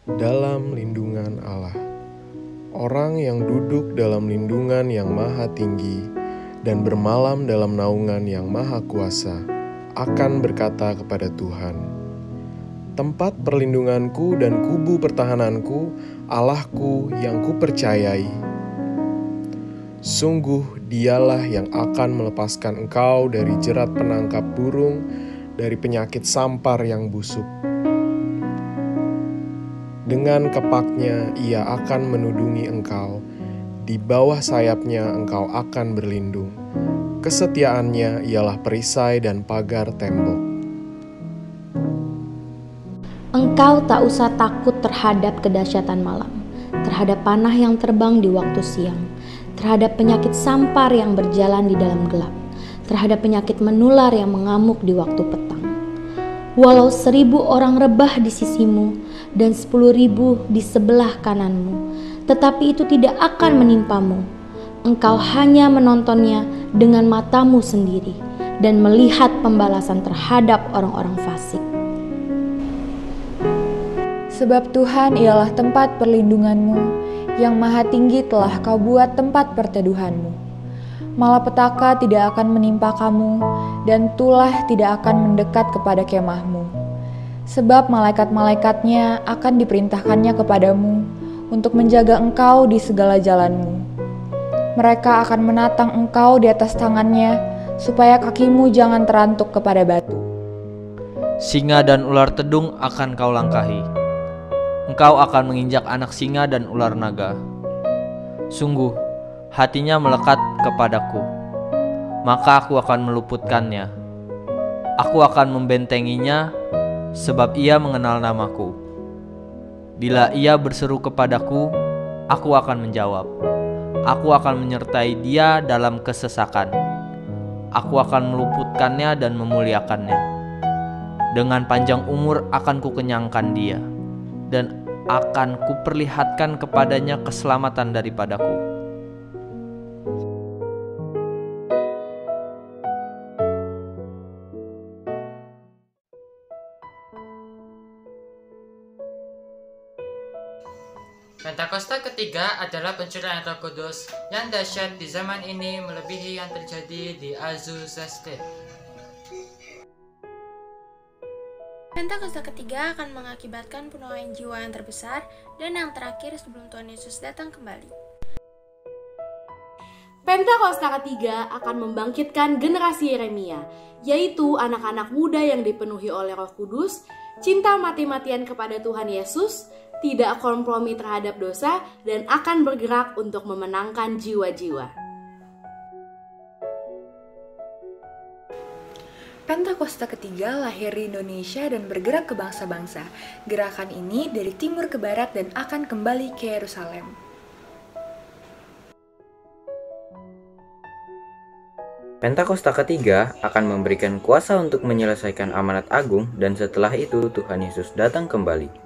dalam lindungan Allah. Orang yang duduk dalam lindungan yang maha tinggi dan bermalam dalam naungan yang maha kuasa akan berkata kepada Tuhan, tempat perlindunganku dan kubu pertahananku, Allahku yang kupercayai. Sungguh dialah yang akan melepaskan engkau dari jerat penangkap burung, dari penyakit sampar yang busuk. Dengan kepaknya ia akan menudungi engkau, di bawah sayapnya engkau akan berlindung. Kesetiaannya ialah perisai dan pagar tembok. Engkau tak usah takut terhadap kedahsyatan malam, terhadap panah yang terbang di waktu siang, terhadap penyakit sampar yang berjalan di dalam gelap, terhadap penyakit menular yang mengamuk di waktu petang. Walau 1000 orang rebah di sisimu dan 10.000 di sebelah kananmu, tetapi itu tidak akan menimpamu. Engkau hanya menontonnya dengan matamu sendiri dan melihat pembalasan terhadap orang-orang fasik. Sebab Tuhan ialah tempat perlindunganmu, yang maha tinggi telah kau buat tempat perteduhanmu. Malapetaka tidak akan menimpa kamu, dan tulah tidak akan mendekat kepada kemahmu. Sebab malaikat-malaikatnya akan diperintahkannya kepadamu, untuk menjaga engkau di segala jalanmu. Mereka akan menatang engkau di atas tangannya, supaya kakimu jangan terantuk kepada batu. Singa dan ular tedung akan kau langkahi. Engkau akan menginjak anak singa dan ular naga. Sungguh, hatinya melekat kepadaku, maka aku akan meluputkannya. Aku akan membentenginya, sebab ia mengenal namaku. Bila ia berseru kepadaku, aku akan menjawab. Aku akan menyertai dia dalam kesesakan. Aku akan meluputkannya dan memuliakannya. Dengan panjang umur akan kukenyangkan dia, dan akan kuperlihatkan kepadanya keselamatan daripadaku. Pentakosta ketiga adalah pencurahan Roh Kudus yang dahsyat di zaman ini melebihi yang terjadi di Azusa Street. Pentakosta ketiga akan mengakibatkan penuaian jiwa yang terbesar dan yang terakhir sebelum Tuhan Yesus datang kembali. Pentakosta ketiga akan membangkitkan generasi Yeremia, yaitu anak-anak muda yang dipenuhi oleh Roh Kudus, cinta mati-matian kepada Tuhan Yesus, tidak kompromi terhadap dosa, dan akan bergerak untuk memenangkan jiwa-jiwa. Pentakosta ketiga lahir di Indonesia dan bergerak ke bangsa-bangsa. Gerakan ini dari timur ke barat dan akan kembali ke Yerusalem. Pentakosta ketiga akan memberikan kuasa untuk menyelesaikan amanat agung, dan setelah itu Tuhan Yesus datang kembali.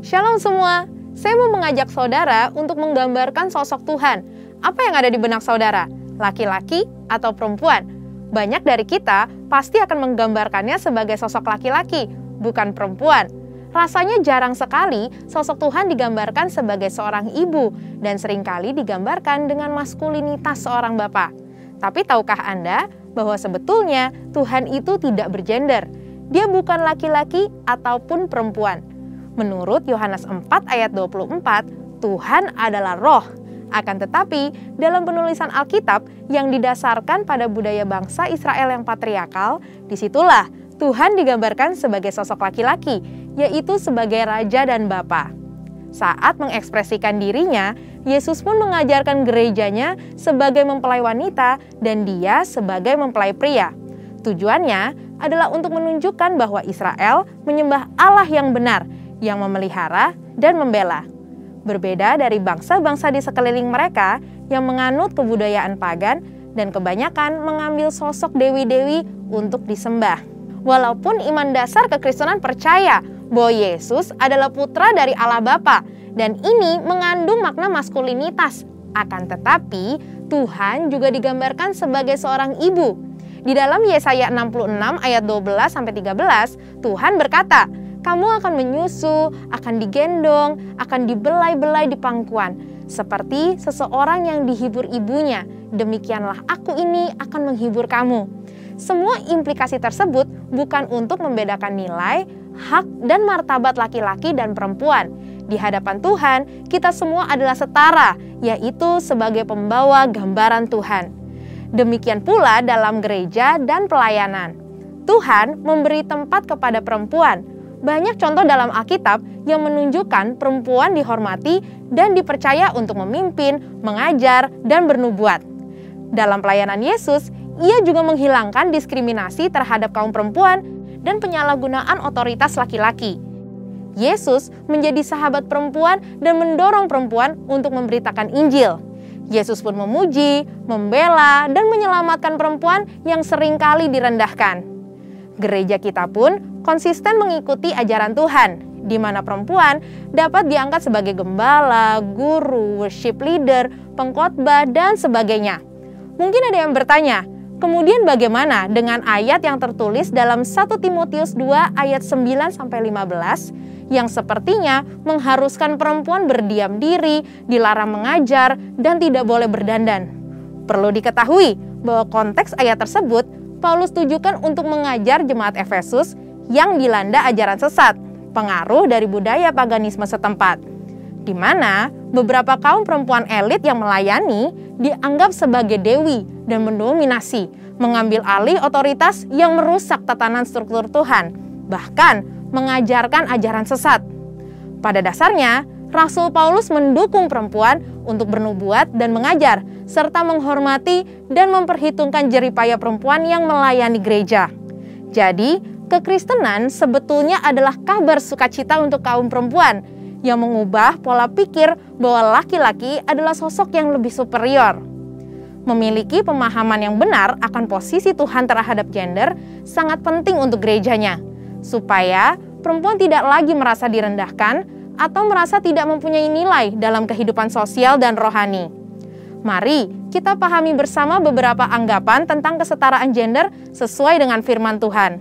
Shalom semua, saya mau mengajak saudara untuk menggambarkan sosok Tuhan. Apa yang ada di benak saudara? Laki-laki atau perempuan? Banyak dari kita pasti akan menggambarkannya sebagai sosok laki-laki, bukan perempuan. Rasanya jarang sekali sosok Tuhan digambarkan sebagai seorang ibu, dan seringkali digambarkan dengan maskulinitas seorang bapak. Tapi tahukah Anda bahwa sebetulnya Tuhan itu tidak bergender? Dia bukan laki-laki ataupun perempuan. Menurut Yohanes 4 ayat 24, Tuhan adalah roh. Akan tetapi, dalam penulisan Alkitab yang didasarkan pada budaya bangsa Israel yang patriarkal, disitulah Tuhan digambarkan sebagai sosok laki-laki, yaitu sebagai raja dan bapa. Saat mengekspresikan dirinya, Yesus pun mengajarkan gerejanya sebagai mempelai wanita dan dia sebagai mempelai pria. Tujuannya adalah untuk menunjukkan bahwa Israel menyembah Allah yang benar, yang memelihara dan membela. Berbeda dari bangsa-bangsa di sekeliling mereka yang menganut kebudayaan pagan dan kebanyakan mengambil sosok dewi-dewi untuk disembah. Walaupun iman dasar kekristenan percaya bahwa Yesus adalah putra dari Allah Bapa dan ini mengandung makna maskulinitas. Akan tetapi, Tuhan juga digambarkan sebagai seorang ibu. Di dalam Yesaya 66 ayat 12-13, Tuhan berkata, "Kamu akan menyusu, akan digendong, akan dibelai-belai di pangkuan, seperti seseorang yang dihibur ibunya. Demikianlah aku ini akan menghibur kamu." Semua implikasi tersebut bukan untuk membedakan nilai, hak, dan martabat laki-laki dan perempuan. Di hadapan Tuhan, kita semua adalah setara, yaitu sebagai pembawa gambaran Tuhan. Demikian pula dalam gereja dan pelayanan. Tuhan memberi tempat kepada perempuan. Banyak contoh dalam Alkitab yang menunjukkan perempuan dihormati dan dipercaya untuk memimpin, mengajar, dan bernubuat. Dalam pelayanan Yesus, Ia juga menghilangkan diskriminasi terhadap kaum perempuan dan penyalahgunaan otoritas laki-laki. Yesus menjadi sahabat perempuan dan mendorong perempuan untuk memberitakan Injil. Yesus pun memuji, membela, dan menyelamatkan perempuan yang seringkali direndahkan. Gereja kita pun konsisten mengikuti ajaran Tuhan, di mana perempuan dapat diangkat sebagai gembala, guru, worship leader, pengkhotbah, dan sebagainya. Mungkin ada yang bertanya, kemudian bagaimana dengan ayat yang tertulis dalam 1 Timotius 2 ayat 9-15 yang sepertinya mengharuskan perempuan berdiam diri, dilarang mengajar, dan tidak boleh berdandan? Perlu diketahui bahwa konteks ayat tersebut Paulus tujukan untuk mengajar jemaat Efesus yang dilanda ajaran sesat, pengaruh dari budaya paganisme setempat, di mana beberapa kaum perempuan elit yang melayani dianggap sebagai dewi dan mendominasi, mengambil alih otoritas yang merusak tatanan struktur Tuhan, bahkan mengajarkan ajaran sesat. Pada dasarnya, Rasul Paulus mendukung perempuan untuk bernubuat dan mengajar, serta menghormati dan memperhitungkan jeripaya perempuan yang melayani gereja. Jadi, kekristenan sebetulnya adalah kabar sukacita untuk kaum perempuan yang mengubah pola pikir bahwa laki-laki adalah sosok yang lebih superior. Memiliki pemahaman yang benar akan posisi Tuhan terhadap gender sangat penting untuk gerejanya, supaya perempuan tidak lagi merasa direndahkan atau merasa tidak mempunyai nilai dalam kehidupan sosial dan rohani. Mari kita pahami bersama beberapa anggapan tentang kesetaraan gender sesuai dengan firman Tuhan.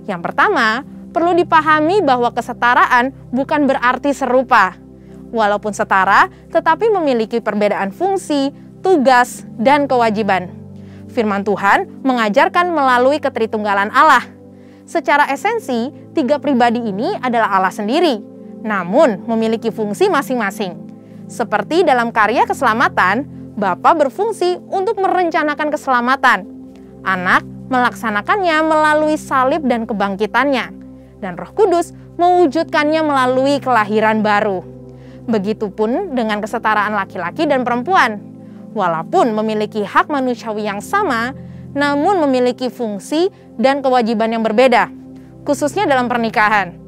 Yang pertama, perlu dipahami bahwa kesetaraan bukan berarti serupa. Walaupun setara, tetapi memiliki perbedaan fungsi, tugas, dan kewajiban. Firman Tuhan mengajarkan melalui ketritunggalan Allah. Secara esensi, tiga pribadi ini adalah Allah sendiri, namun memiliki fungsi masing-masing. Seperti dalam karya keselamatan, Bapa berfungsi untuk merencanakan keselamatan. Anak melaksanakannya melalui salib dan kebangkitannya, dan Roh Kudus mewujudkannya melalui kelahiran baru. Begitupun dengan kesetaraan laki-laki dan perempuan. Walaupun memiliki hak manusiawi yang sama, namun memiliki fungsi dan kewajiban yang berbeda, khususnya dalam pernikahan.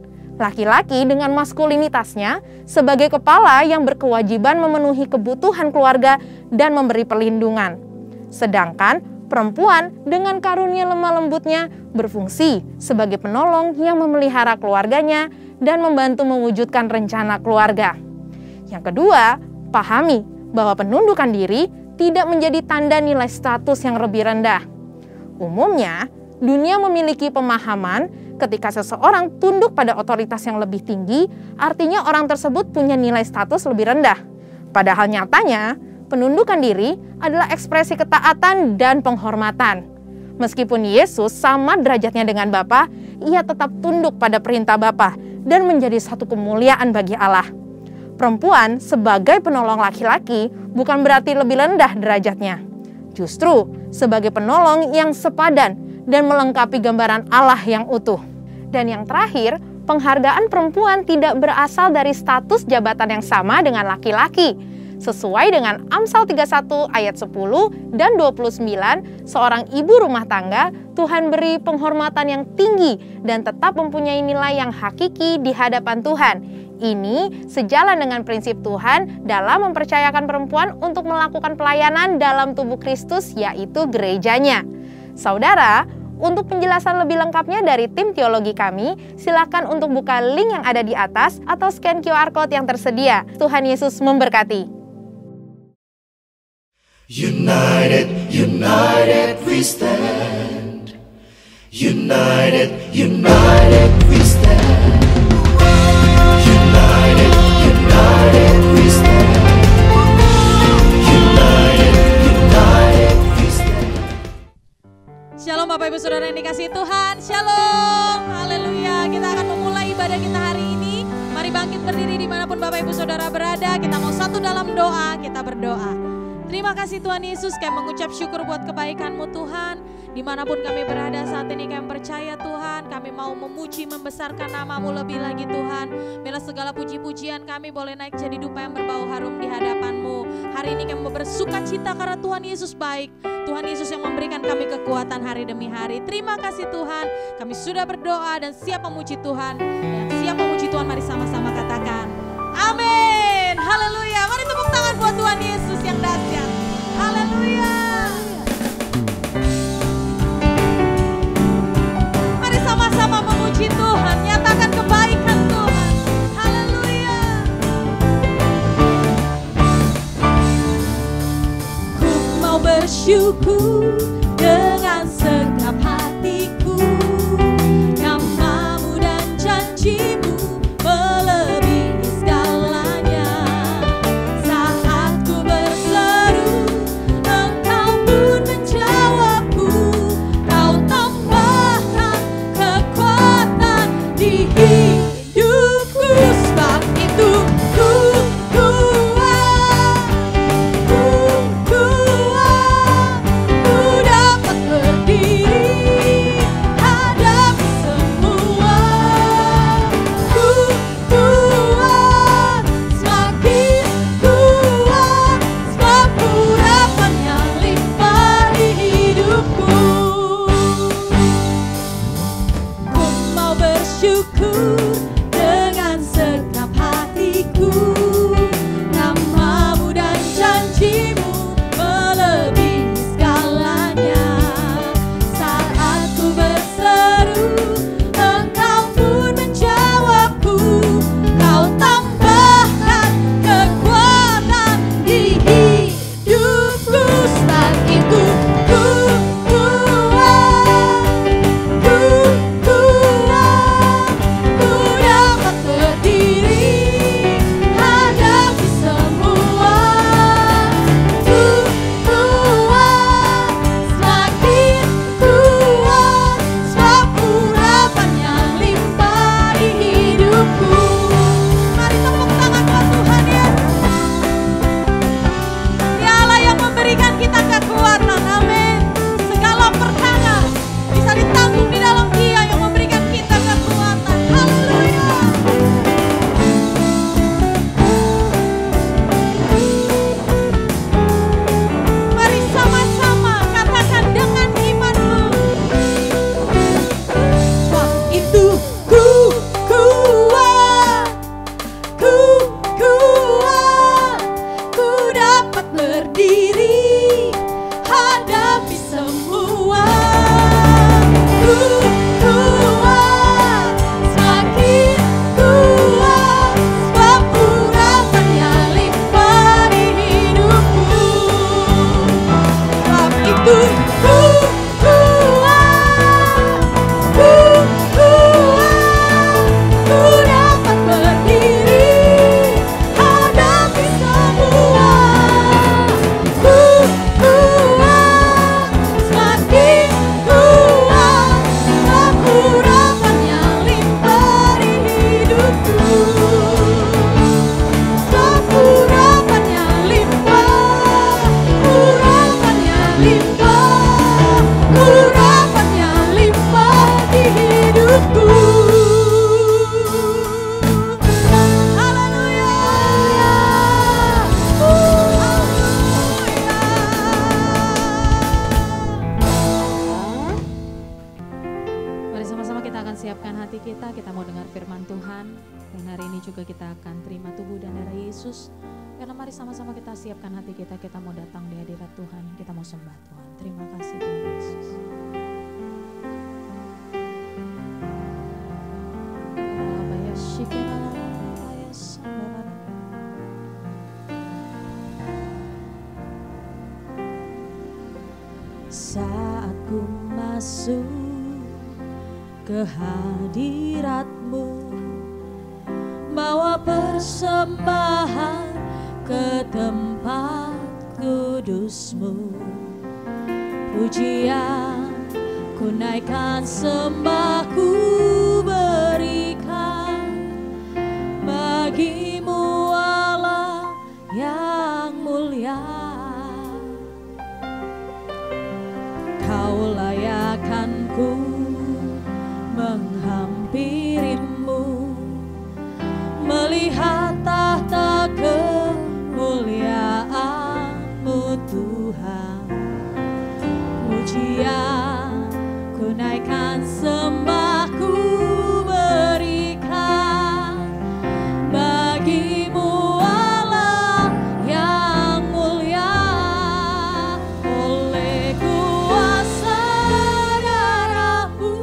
Laki-laki dengan maskulinitasnya sebagai kepala yang berkewajiban memenuhi kebutuhan keluarga dan memberi perlindungan. Sedangkan perempuan dengan karunia lemah lembutnya berfungsi sebagai penolong yang memelihara keluarganya dan membantu mewujudkan rencana keluarga. Yang kedua, pahami bahwa penundukan diri tidak menjadi tanda nilai status yang lebih rendah. Umumnya, dunia memiliki pemahaman ketika seseorang tunduk pada otoritas yang lebih tinggi, artinya orang tersebut punya nilai status lebih rendah. Padahal nyatanya, penundukan diri adalah ekspresi ketaatan dan penghormatan. Meskipun Yesus sama derajatnya dengan Bapa, ia tetap tunduk pada perintah Bapa dan menjadi satu kemuliaan bagi Allah. Perempuan sebagai penolong laki-laki bukan berarti lebih rendah derajatnya. Justru sebagai penolong yang sepadan dan melengkapi gambaran Allah yang utuh. Dan yang terakhir, penghargaan perempuan tidak berasal dari status jabatan yang sama dengan laki-laki. Sesuai dengan Amsal 31 ayat 10 dan 29, seorang ibu rumah tangga Tuhan beri penghormatan yang tinggi dan tetap mempunyai nilai yang hakiki di hadapan Tuhan. Ini sejalan dengan prinsip Tuhan dalam mempercayakan perempuan untuk melakukan pelayanan dalam tubuh Kristus, yaitu gerejanya. Saudara, Untuk penjelasan lebih lengkapnya dari tim teologi kami, silakan untuk buka link yang ada di atas atau scan QR Code yang tersedia. Tuhan Yesus memberkati. United, united we stand. United, united we stand. United, united we stand. United, united we stand. Shalom Bapak Ibu Saudara yang dikasihi Tuhan. Shalom, haleluya. Kita akan memulai ibadah kita hari ini. Mari bangkit berdiri dimanapun Bapak Ibu Saudara berada. Kita mau satu dalam doa, kita berdoa. Terima kasih Tuhan Yesus, kami mengucap syukur buat kebaikan-Mu Tuhan. Dimanapun kami berada saat ini kami percaya Tuhan, kami mau memuji membesarkan nama-Mu lebih lagi Tuhan. Biarlah segala puji-pujian kami boleh naik jadi dupa yang berbau harum di hadapan-Mu. Hari ini kami bersuka cita karena Tuhan Yesus baik. Tuhan Yesus yang memberikan kami kekuatan hari demi hari. Terima kasih Tuhan, kami sudah berdoa dan siap memuji Tuhan. Yang siap memuji Tuhan mari sama-sama katakan amin. Haleluya. Mari tepuk tangan buat Tuhan Yesus yang dahsyat. Haleluya. Mari sama-sama memuji Tuhan, nyatakan kebaikan Tuhan. Haleluya. Ku mau bersyukur dengan segenap hatiku. Nama-Mu dan janji-Mu melebihi segalanya. Saat ku berseru, Engkau pun menjawabku. Kau tambahkan kekuatan di hidupku. Sebab itu ku kuat, ku dapat berdiri hadapi semua. Ku kuat, semakin kuat, sebab urapan yang limpah di hidupku. Ku mau bersyukur dengan segenap hatiku. Nama-Mu dan janji-Mu melebihi segalanya. Saat ku berseru, Engkau pun menjawabku. Kau tambahkan kekuatan di hidupku. Saat itu ku kuat, ku dapat berdiri hadapi semua. Ku kuat, semakin kuat, sebab urapan yang limpah di hidupku. Mari tepuk tangan buat Tuhan ya. Dia Allah yang memberikan kita kekuatan, amin. Segala perkara bisa ditanggung di dalam Dia yang memberikan kita kekuatan. Haleluya. Mari sama-sama katakan dengan imanmu. Sebab itu ku kuat, ku dapat berdiri hadapi semua. Ku kuat, semakin kuat, sebab urapan yang limpah di hidupku. Sebab itu ku kuat, ku dapat berdiri hadapi semua. Ku kuat, semakin kuat, sebab urapan yang limpah di hidupku. Sebab urapan yang limpah, urapan yang limpah, urapan yang limpah di hidupku. Haleluya. Mari sama-sama kita akan siapkan hati kita mau dengar firman Tuhan. Dan hari ini juga kita akan terima tubuh dan darah Yesus. Karena mari sama-sama kita siapkan hati kita mau datang di hadirat Tuhan, kita mau sembah Tuhan. Terima kasih Tuhan Yesus. Saat ku masuk ke hadirat-Mu, bawa persembahan ke tempat kudus-Mu. Pujian ku naikkan, sembah ku berikan bagi-Mu Allah yang mulia. Kau layakkan ku menghampiri-Mu, melihat tahta kemuliaan-Mu Tuhan. Pujian ku naikkan, sembah ku berikan bagi-Mu Allah yang mulia. Oleh kuasa darah-Mu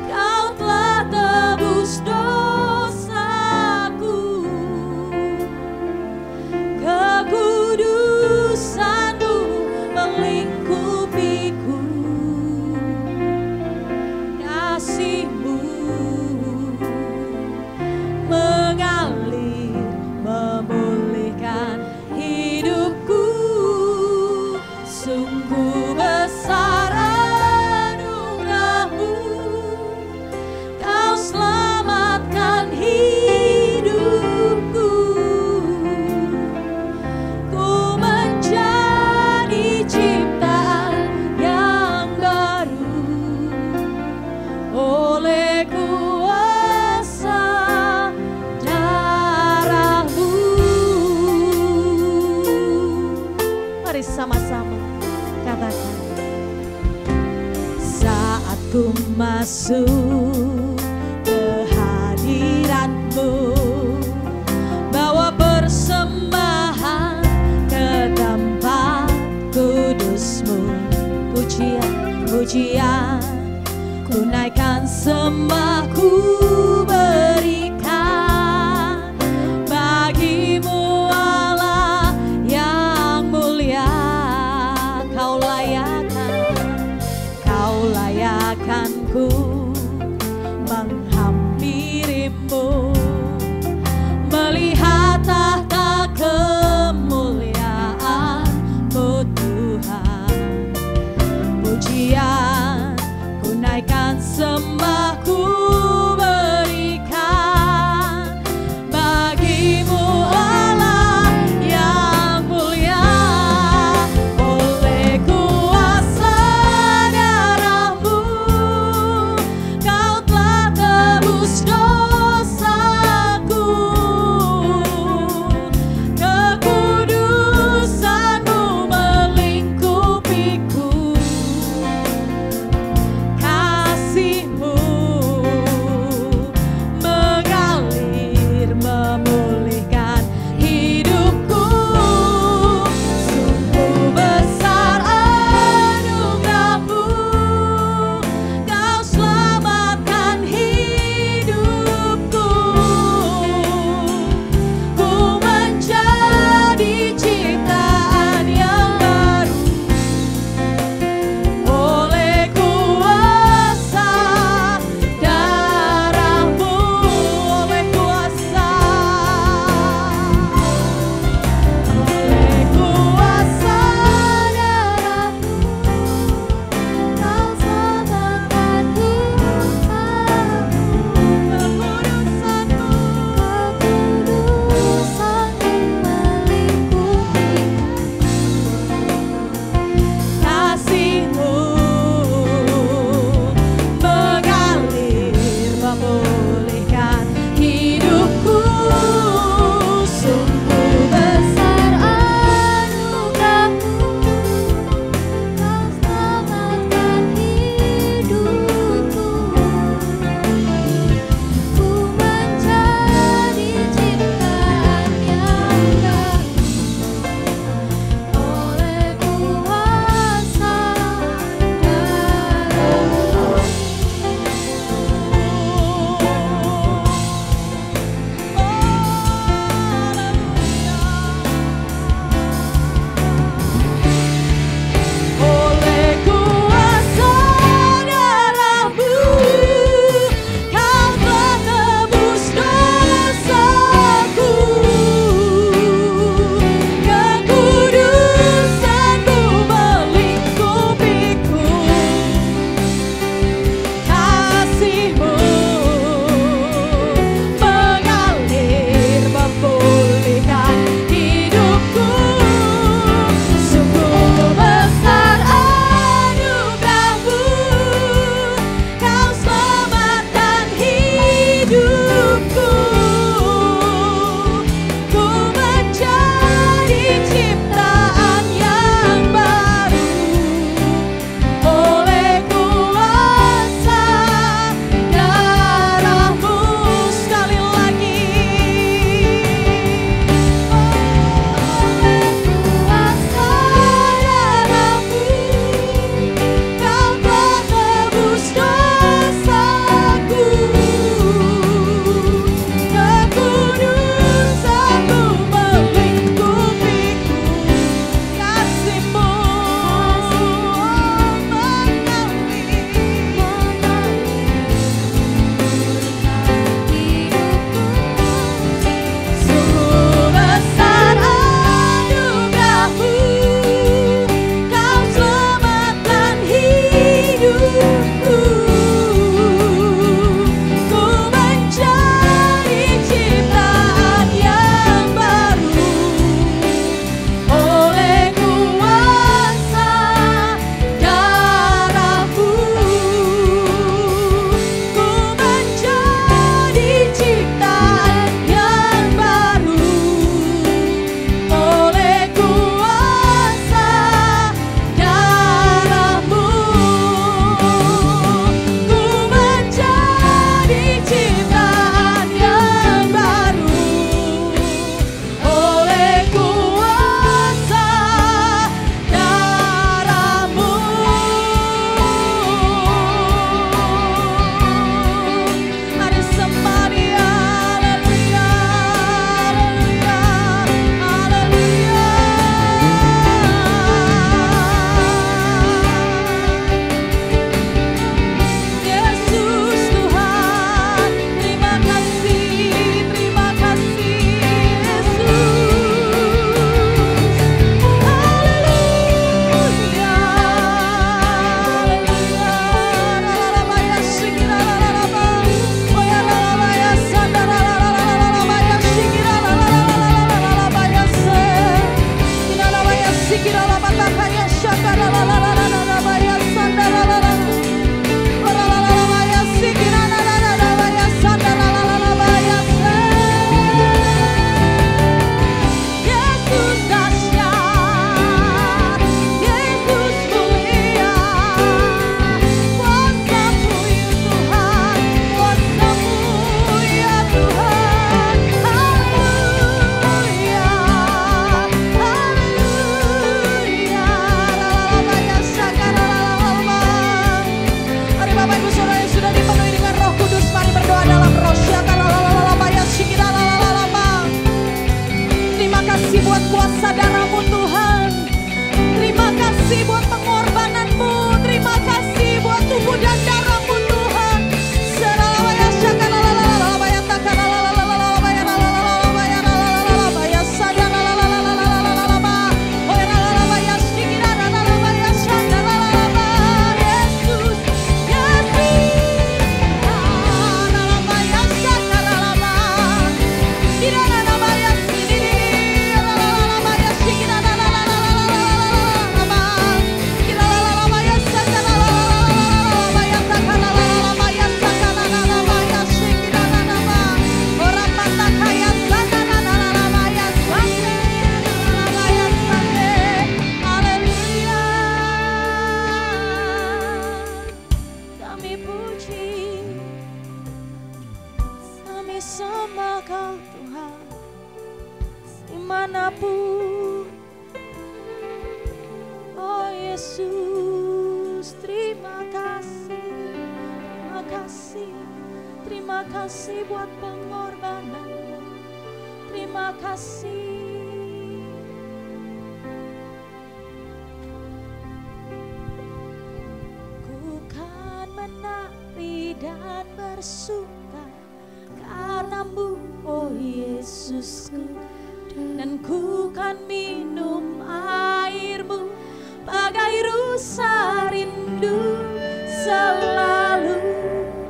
Kau telah tebus dosaku. Kekudusan-Mu melingkupiku, kasih-Mu mengalir memulihkan hidupku. Sungguh besar anugerah-Mu, Kau selamatkan hidupku. Ku menjadi ciptaan yang baru oleh kuasa darah-Mu. Mari sama-sama katakan. Saat ku masuk ke hadirat-Mu, bawa persembahan ke tempat kudus-Mu. Pujian ku naikkan, sembah ku berikan bagi-Mu Allah yang mulia. Kau layakkan ku menghampiri-Mu, melihat tahta kemuliaan-Mu Tuhan. Pujian kasih buat kuasa darah-Mu Tuhan. Terima kasih buat pengorbanan-Mu. Terima kasih buat tubuh dan darah-Mu Tuhan. Seralabaya syakalalalabaya takalalalabaya lalalabaya lalalabaya sadalalalalalalaba. Oyalalabaya shikiralalabaya shandalalaba. Yesus, Yesus. Lalalabaya shakaralaba. Iralalabaya sidiri. Lalalabaya shikiralalalalalaba. Iralalabaya sadalalalalalabaya takalalalabaya sakalalabaya shikiralalaba. Orapatakaya sadalalabaya sadalalabaya sade. Haleluya. Kami puji, kami sembah Kau Tuhan, dimanapun. Oh Yesus, terima kasih, terima kasih buat pengorbanan-Mu, terima kasih. Ku kan menari dan bersuka karena-Mu, oh Yesusku, dan ku kan minum air-Mu bagai rusa rindu. Selalu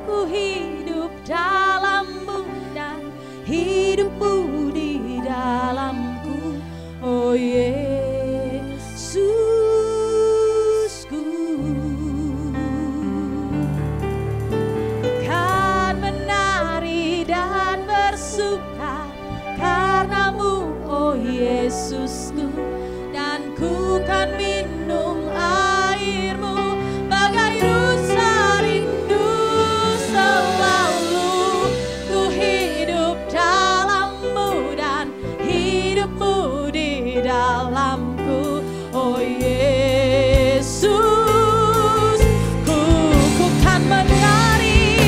ku hidup dalam-Mu dan hidup-Mu di dalamku, oh Yesusku. Kan menari dan bersuka karena-Mu, oh Yesusku, dan ku kan minum air-Mu bagai rusa rindu. Selalu ku hidup dalam-Mu dan hidup-Mu di dalamku, oh Yesus. Ku kan menari,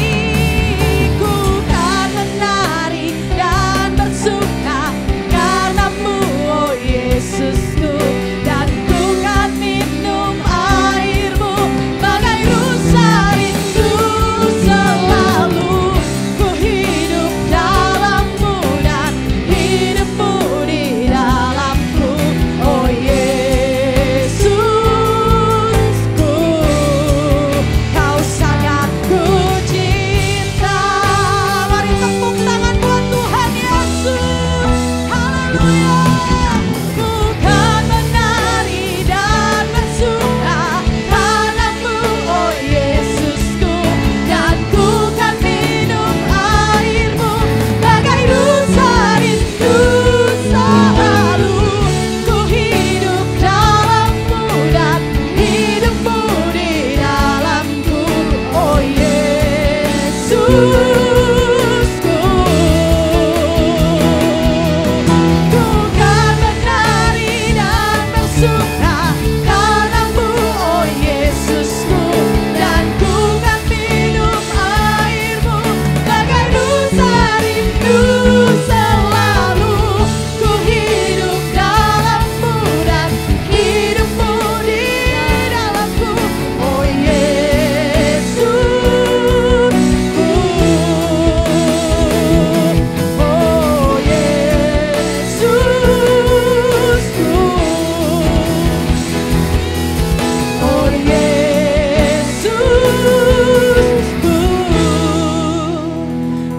ku kan menari dan bersuka karena-Mu, oh Yesusku, dan ku kan minum air-Mu bagai rusa rindu. Selalu ku hidup dalam-Mu dan hidup-Mu di dalamku, oh Yesusku. Kau sangat ku cinta. Mari tepuk tangan buat Tuhan Yesus. Haleluya. Ku kan menari dan bersuka karena-Mu, oh Yesusku, dan ku kan minum air-Mu bagai rusa rindu. Selalu ku hidup dalam-Mu dan hidup-Mu di dalamku, oh Yesusku. Ku kan menari dan bersuka karena-Mu, oh Yesusku, dan ku kan minum air-Mu bagai rusa rindu. Selalu ku hidup dalam-Mu dan hidup-Mu di dalamku, oh Yesusku. Oh Yesusku, oh Yesusku.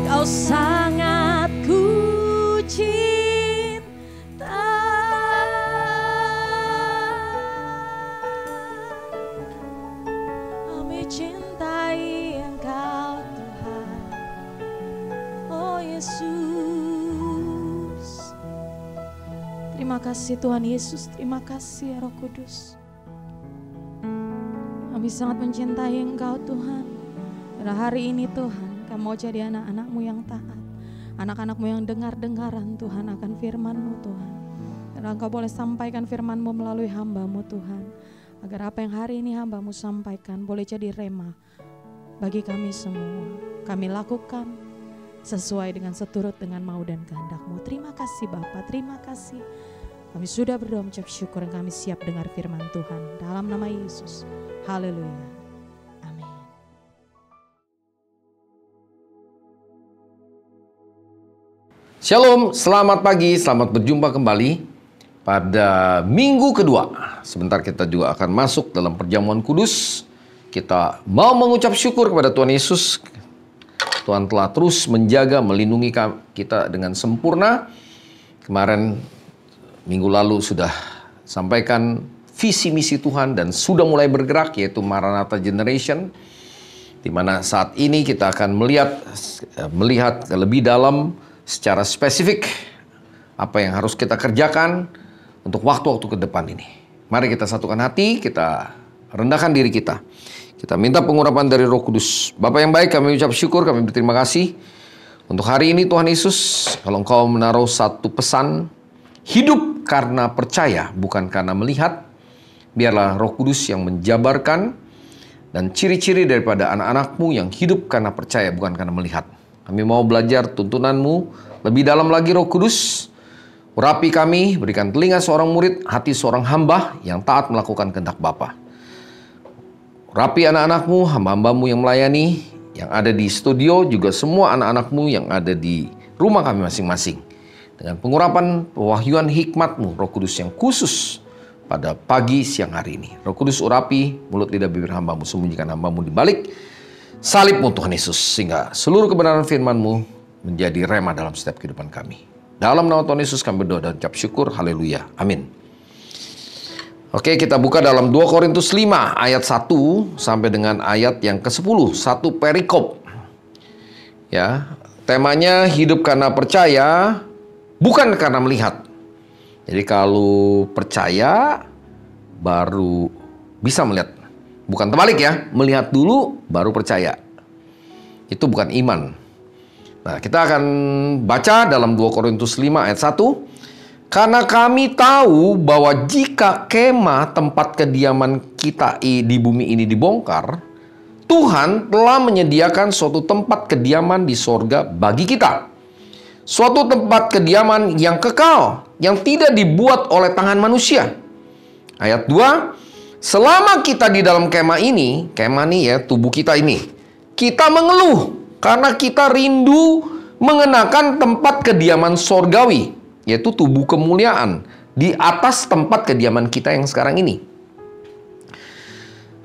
Kau sangat ku cinta. Kami cintai Engkau Tuhan, oh Yesus. Terima kasih Tuhan Yesus, terima kasih ya Roh Kudus. Kami sangat mencintai Engkau Tuhan. Dan hari ini Tuhan, kami mau jadi anak-anak-Mu yang taat, anak-anak-Mu yang dengar-dengaran Tuhan akan firman-Mu Tuhan. Dan Engkau boleh sampaikan firman-Mu melalui hamba-Mu Tuhan, agar apa yang hari ini hamba-Mu sampaikan boleh jadi rema bagi kami semua. Kami lakukan sesuai dengan seturut dengan mau dan kehendak-Mu. Terima kasih Bapa, terima kasih. Kami sudah berdoa mengucap syukur dan kami siap dengar firman Tuhan. Dalam nama Yesus. Haleluya. Amin. Shalom, selamat pagi, selamat berjumpa kembali pada minggu kedua. Sebentar kita juga akan masuk dalam perjamuan kudus. Kita mau mengucap syukur kepada Tuhan Yesus. Tuhan telah terus menjaga, melindungi kita dengan sempurna. Kemarin minggu lalu sudah sampaikan visi misi Tuhan dan sudah mulai bergerak, yaitu Maranatha Generation, di mana saat ini kita akan melihat lebih dalam secara spesifik apa yang harus kita kerjakan untuk waktu-waktu ke depan ini. Mari kita satukan hati, kita rendahkan diri kita. Kita minta pengurapan dari Roh Kudus. Bapa yang baik, kami ucap syukur, kami berterima kasih untuk hari ini Tuhan Yesus. Kalau Engkau menaruh satu pesan, hidup karena percaya, bukan karena melihat. Biarlah Roh Kudus yang menjabarkan dan ciri-ciri daripada anak-anak-Mu yang hidup karena percaya, bukan karena melihat. Kami mau belajar tuntunan-Mu lebih dalam lagi, Roh Kudus. Urapi kami, berikan telinga seorang murid, hati seorang hamba yang taat melakukan kehendak Bapa. Urapi anak-anak-Mu, hamba-hamba-Mu yang melayani, yang ada di studio, juga semua anak-anak-Mu yang ada di rumah kami masing-masing. Dengan pengurapan pewahyuan hikmat-Mu, Roh Kudus yang khusus pada pagi siang hari ini. Roh Kudus urapi mulut lidah bibir hamba-Mu, sembunyikan hamba-Mu di balik salib-Mu Tuhan Yesus, sehingga seluruh kebenaran firman-Mu menjadi rema dalam setiap kehidupan kami. Dalam nama Tuhan Yesus kami berdoa dan ucap syukur. Haleluya. Amin. Oke, kita buka dalam 2 Korintus 5 ayat 1 sampai dengan ayat yang ke-10, satu perikop. Ya, temanya hidup karena percaya, bukan karena melihat. Jadi kalau percaya baru bisa melihat. Bukan terbalik ya, melihat dulu baru percaya. Itu bukan iman. Nah, kita akan baca dalam 2 Korintus 5 ayat 1. Karena kami tahu bahwa jika kemah tempat kediaman kita di bumi ini dibongkar, Tuhan telah menyediakan suatu tempat kediaman di sorga bagi kita. Suatu tempat kediaman yang kekal, yang tidak dibuat oleh tangan manusia. Ayat 2, selama kita di dalam kemah ini ya, tubuh kita ini, kita mengeluh karena kita rindu mengenakan tempat kediaman sorgawi, yaitu tubuh kemuliaan di atas tempat kediaman kita yang sekarang ini.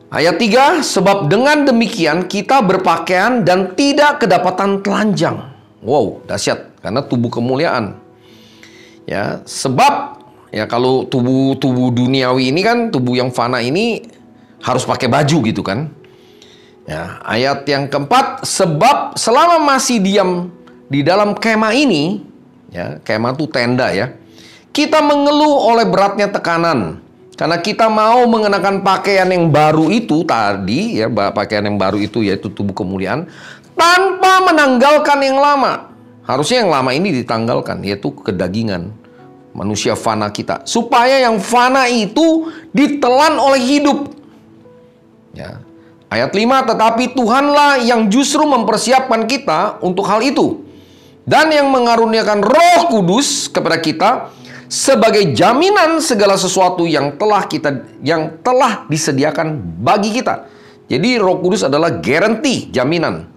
Ayat 3, sebab dengan demikian kita berpakaian dan tidak kedapatan telanjang. Wow, dahsyat, karena tubuh kemuliaan. Ya, sebab ya kalau tubuh duniawi ini kan, tubuh yang fana ini harus pakai baju gitu kan. Ya, ayat yang keempat, sebab selama masih diam di dalam kemah ini, ya, kemah itu tenda ya, kita mengeluh oleh beratnya tekanan. Karena kita mau mengenakan pakaian yang baru itu tadi, ya, pakaian yang baru itu yaitu tubuh kemuliaan, tanpa menanggalkan yang lama. Harusnya yang lama ini ditanggalkan, yaitu kedagingan, manusia fana kita. Supaya yang fana itu ditelan oleh hidup. Ya. Ayat 5, tetapi Tuhanlah yang justru mempersiapkan kita untuk hal itu. Dan yang mengaruniakan Roh Kudus kepada kita sebagai jaminan segala sesuatu yang telah disediakan bagi kita. Jadi Roh Kudus adalah guarantee, jaminan.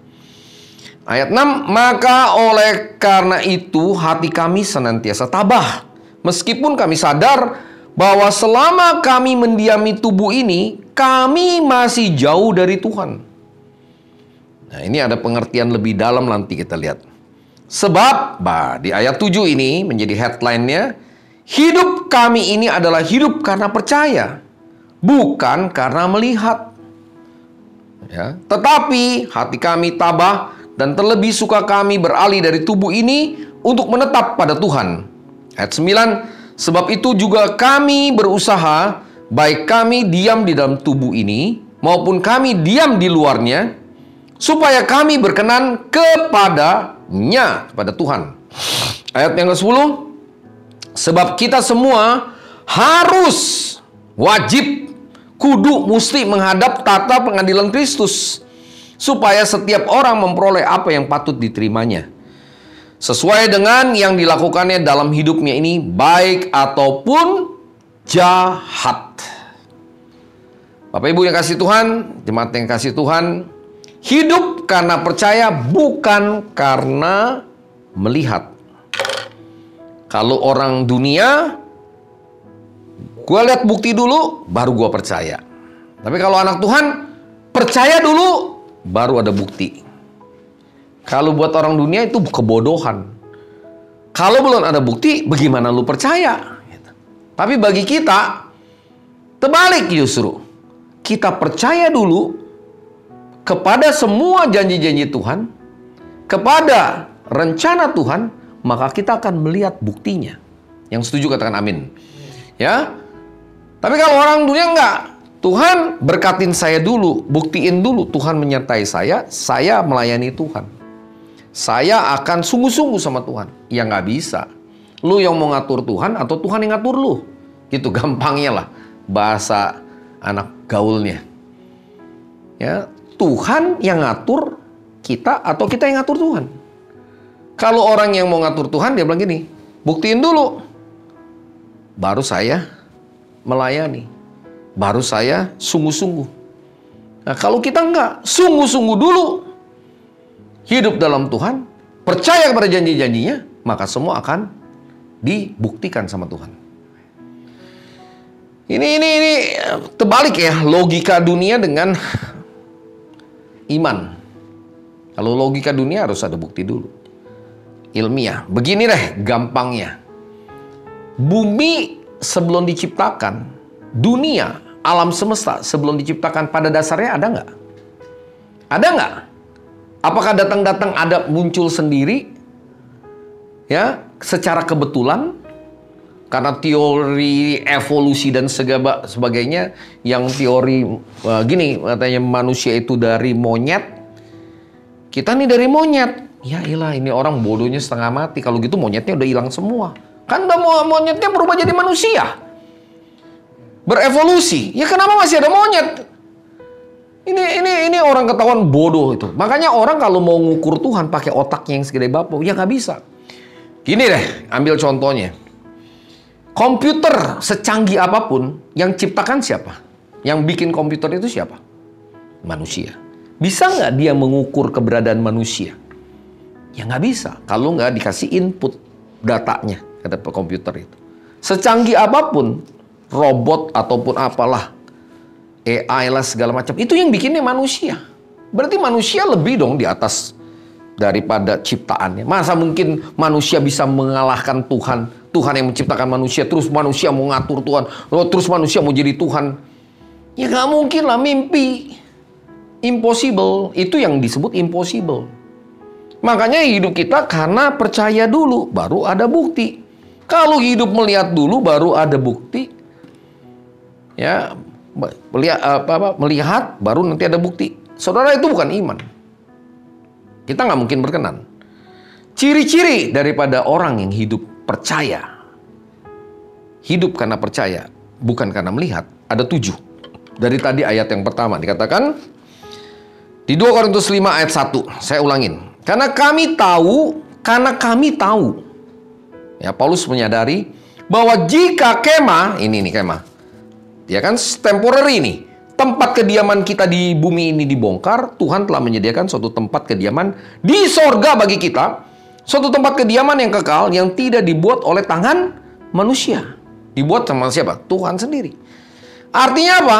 Ayat 6, maka oleh karena itu hati kami senantiasa tabah, meskipun kami sadar bahwa selama kami mendiami tubuh ini, kami masih jauh dari Tuhan. Nah, ini ada pengertian lebih dalam, nanti kita lihat. Sebab, di ayat 7 ini menjadi headline-nya, hidup kami ini adalah hidup karena percaya, bukan karena melihat. Ya, tetapi hati kami tabah dan terlebih suka kami beralih dari tubuh ini untuk menetap pada Tuhan. Ayat 9, sebab itu juga kami berusaha, baik kami diam di dalam tubuh ini, maupun kami diam di luarnya, supaya kami berkenan kepada Tuhan. Ayat yang ke-10, sebab kita semua harus, wajib, mesti menghadap tata pengadilan Kristus, supaya setiap orang memperoleh apa yang patut diterimanya. sesuai dengan yang dilakukannya dalam hidupnya ini, baik ataupun jahat. Bapak Ibu yang kasih Tuhan, jemaat yang kasih Tuhan, hidup karena percaya bukan karena melihat. Kalau orang dunia, gue lihat bukti dulu, baru gue percaya. Tapi kalau anak Tuhan, percaya dulu, baru ada bukti. Kalau buat orang dunia itu kebodohan. Kalau belum ada bukti, bagaimana lu percaya? Tapi bagi kita, terbalik justru. Kita percaya dulu kepada semua janji-janji Tuhan, kepada rencana Tuhan, maka kita akan melihat buktinya. Yang setuju katakan amin. Ya. Tapi kalau orang dunia enggak, Tuhan berkatin saya dulu, buktiin dulu Tuhan menyertai saya melayani Tuhan. Saya akan sungguh-sungguh sama Tuhan. Ya nggak bisa. Lu yang mau ngatur Tuhan atau Tuhan yang ngatur lu? Gitu gampangnya lah bahasa anak gaulnya. Ya, Tuhan yang ngatur kita atau kita yang ngatur Tuhan. Kalau orang yang mau ngatur Tuhan, dia bilang gini, buktiin dulu. Baru saya melayani. Baru saya sungguh-sungguh. Nah, kalau kita enggak, sungguh-sungguh dulu. Hidup dalam Tuhan, percaya kepada janji-janjinya, maka semua akan dibuktikan sama Tuhan. Ini terbalik ya, logika dunia dengan iman. Kalau logika dunia harus ada bukti dulu. Ilmiah. Begini deh gampangnya. Bumi sebelum diciptakan, dunia, alam semesta sebelum diciptakan pada dasarnya ada nggak? Ada nggak? Apakah datang-datang ada muncul sendiri? Ya, secara kebetulan? Karena teori evolusi dan sebagainya, yang teori gini katanya manusia itu dari monyet, kita nih dari monyet. Ya ilah, ini orang bodohnya setengah mati. Kalau gitu monyetnya udah hilang semua. Kan udah monyetnya berubah jadi manusia, berevolusi. Ya kenapa masih ada monyet? Ini orang ketahuan bodoh itu. Makanya orang kalau mau ngukur Tuhan pakai otaknya yang segede bapau, ya nggak bisa. Gini deh, ambil contohnya. Komputer secanggih apapun, yang ciptakan siapa? Yang bikin komputer itu siapa? Manusia. Bisa nggak dia mengukur keberadaan manusia? Ya nggak bisa. Kalau nggak dikasih input datanya, kata komputer itu. Secanggih apapun, robot ataupun apalah, AI lah segala macam, itu yang bikinnya manusia. Berarti manusia lebih dong di atas daripada ciptaannya. Masa mungkin manusia bisa mengalahkan Tuhan? Tuhan yang menciptakan manusia, terus manusia mau ngatur Tuhan, terus manusia mau jadi Tuhan. Ya nggak mungkin lah, mimpi. Impossible. Itu yang disebut impossible. Makanya hidup kita karena percaya dulu, baru ada bukti. Kalau hidup melihat dulu, baru ada bukti. Ya, melihat, baru nanti ada bukti. Saudara, itu bukan iman. Kita nggak mungkin berkenan. Ciri-ciri daripada orang yang hidup percaya, hidup karena percaya, bukan karena melihat, ada 7. Dari tadi ayat yang pertama dikatakan di 2 Korintus 5 ayat 1. Saya ulangin. Karena kami tahu. Ya, Paulus menyadari bahwa jika kemah, ini nih kemah, ya kan temporary nih, tempat kediaman kita di bumi ini dibongkar, Tuhan telah menyediakan suatu tempat kediaman di sorga bagi kita. Suatu tempat kediaman yang kekal, yang tidak dibuat oleh tangan manusia. Dibuat sama siapa? Tuhan sendiri. Artinya apa?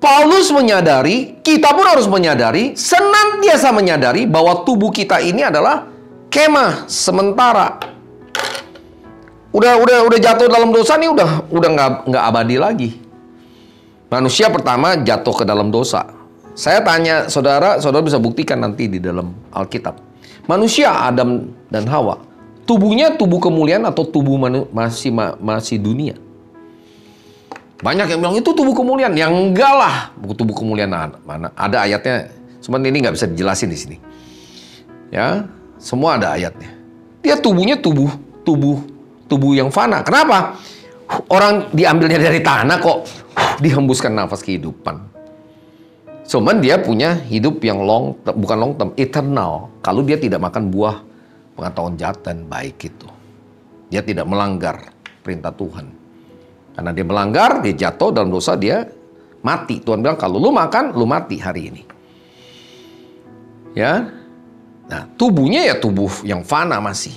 Paulus menyadari, kita pun harus menyadari, senantiasa menyadari bahwa tubuh kita ini adalah kemah sementara. Udah jatuh dalam dosa nih, udah nggak abadi lagi. Manusia pertama jatuh ke dalam dosa. Saya tanya saudara bisa buktikan nanti di dalam Alkitab. Manusia Adam dan Hawa, tubuhnya tubuh kemuliaan atau tubuh masih dunia? Banyak yang bilang itu tubuh kemuliaan. Yang enggak lah, tubuh kemuliaan mana? Ada ayatnya, cuman ini nggak bisa dijelasin di sini. Ya, semua ada ayatnya. Dia tubuhnya tubuh yang fana. Kenapa? Orang diambilnya dari tanah kok dihembuskan nafas kehidupan. Cuman dia punya hidup yang bukan long term, eternal. Kalau dia tidak makan buah pengetahuan jahat dan baik itu. Dia tidak melanggar perintah Tuhan. Karena dia melanggar, dia jatuh dalam dosa, dia mati. Tuhan bilang kalau lu makan, lu mati hari ini. Ya. Nah, tubuhnya ya tubuh yang fana masih.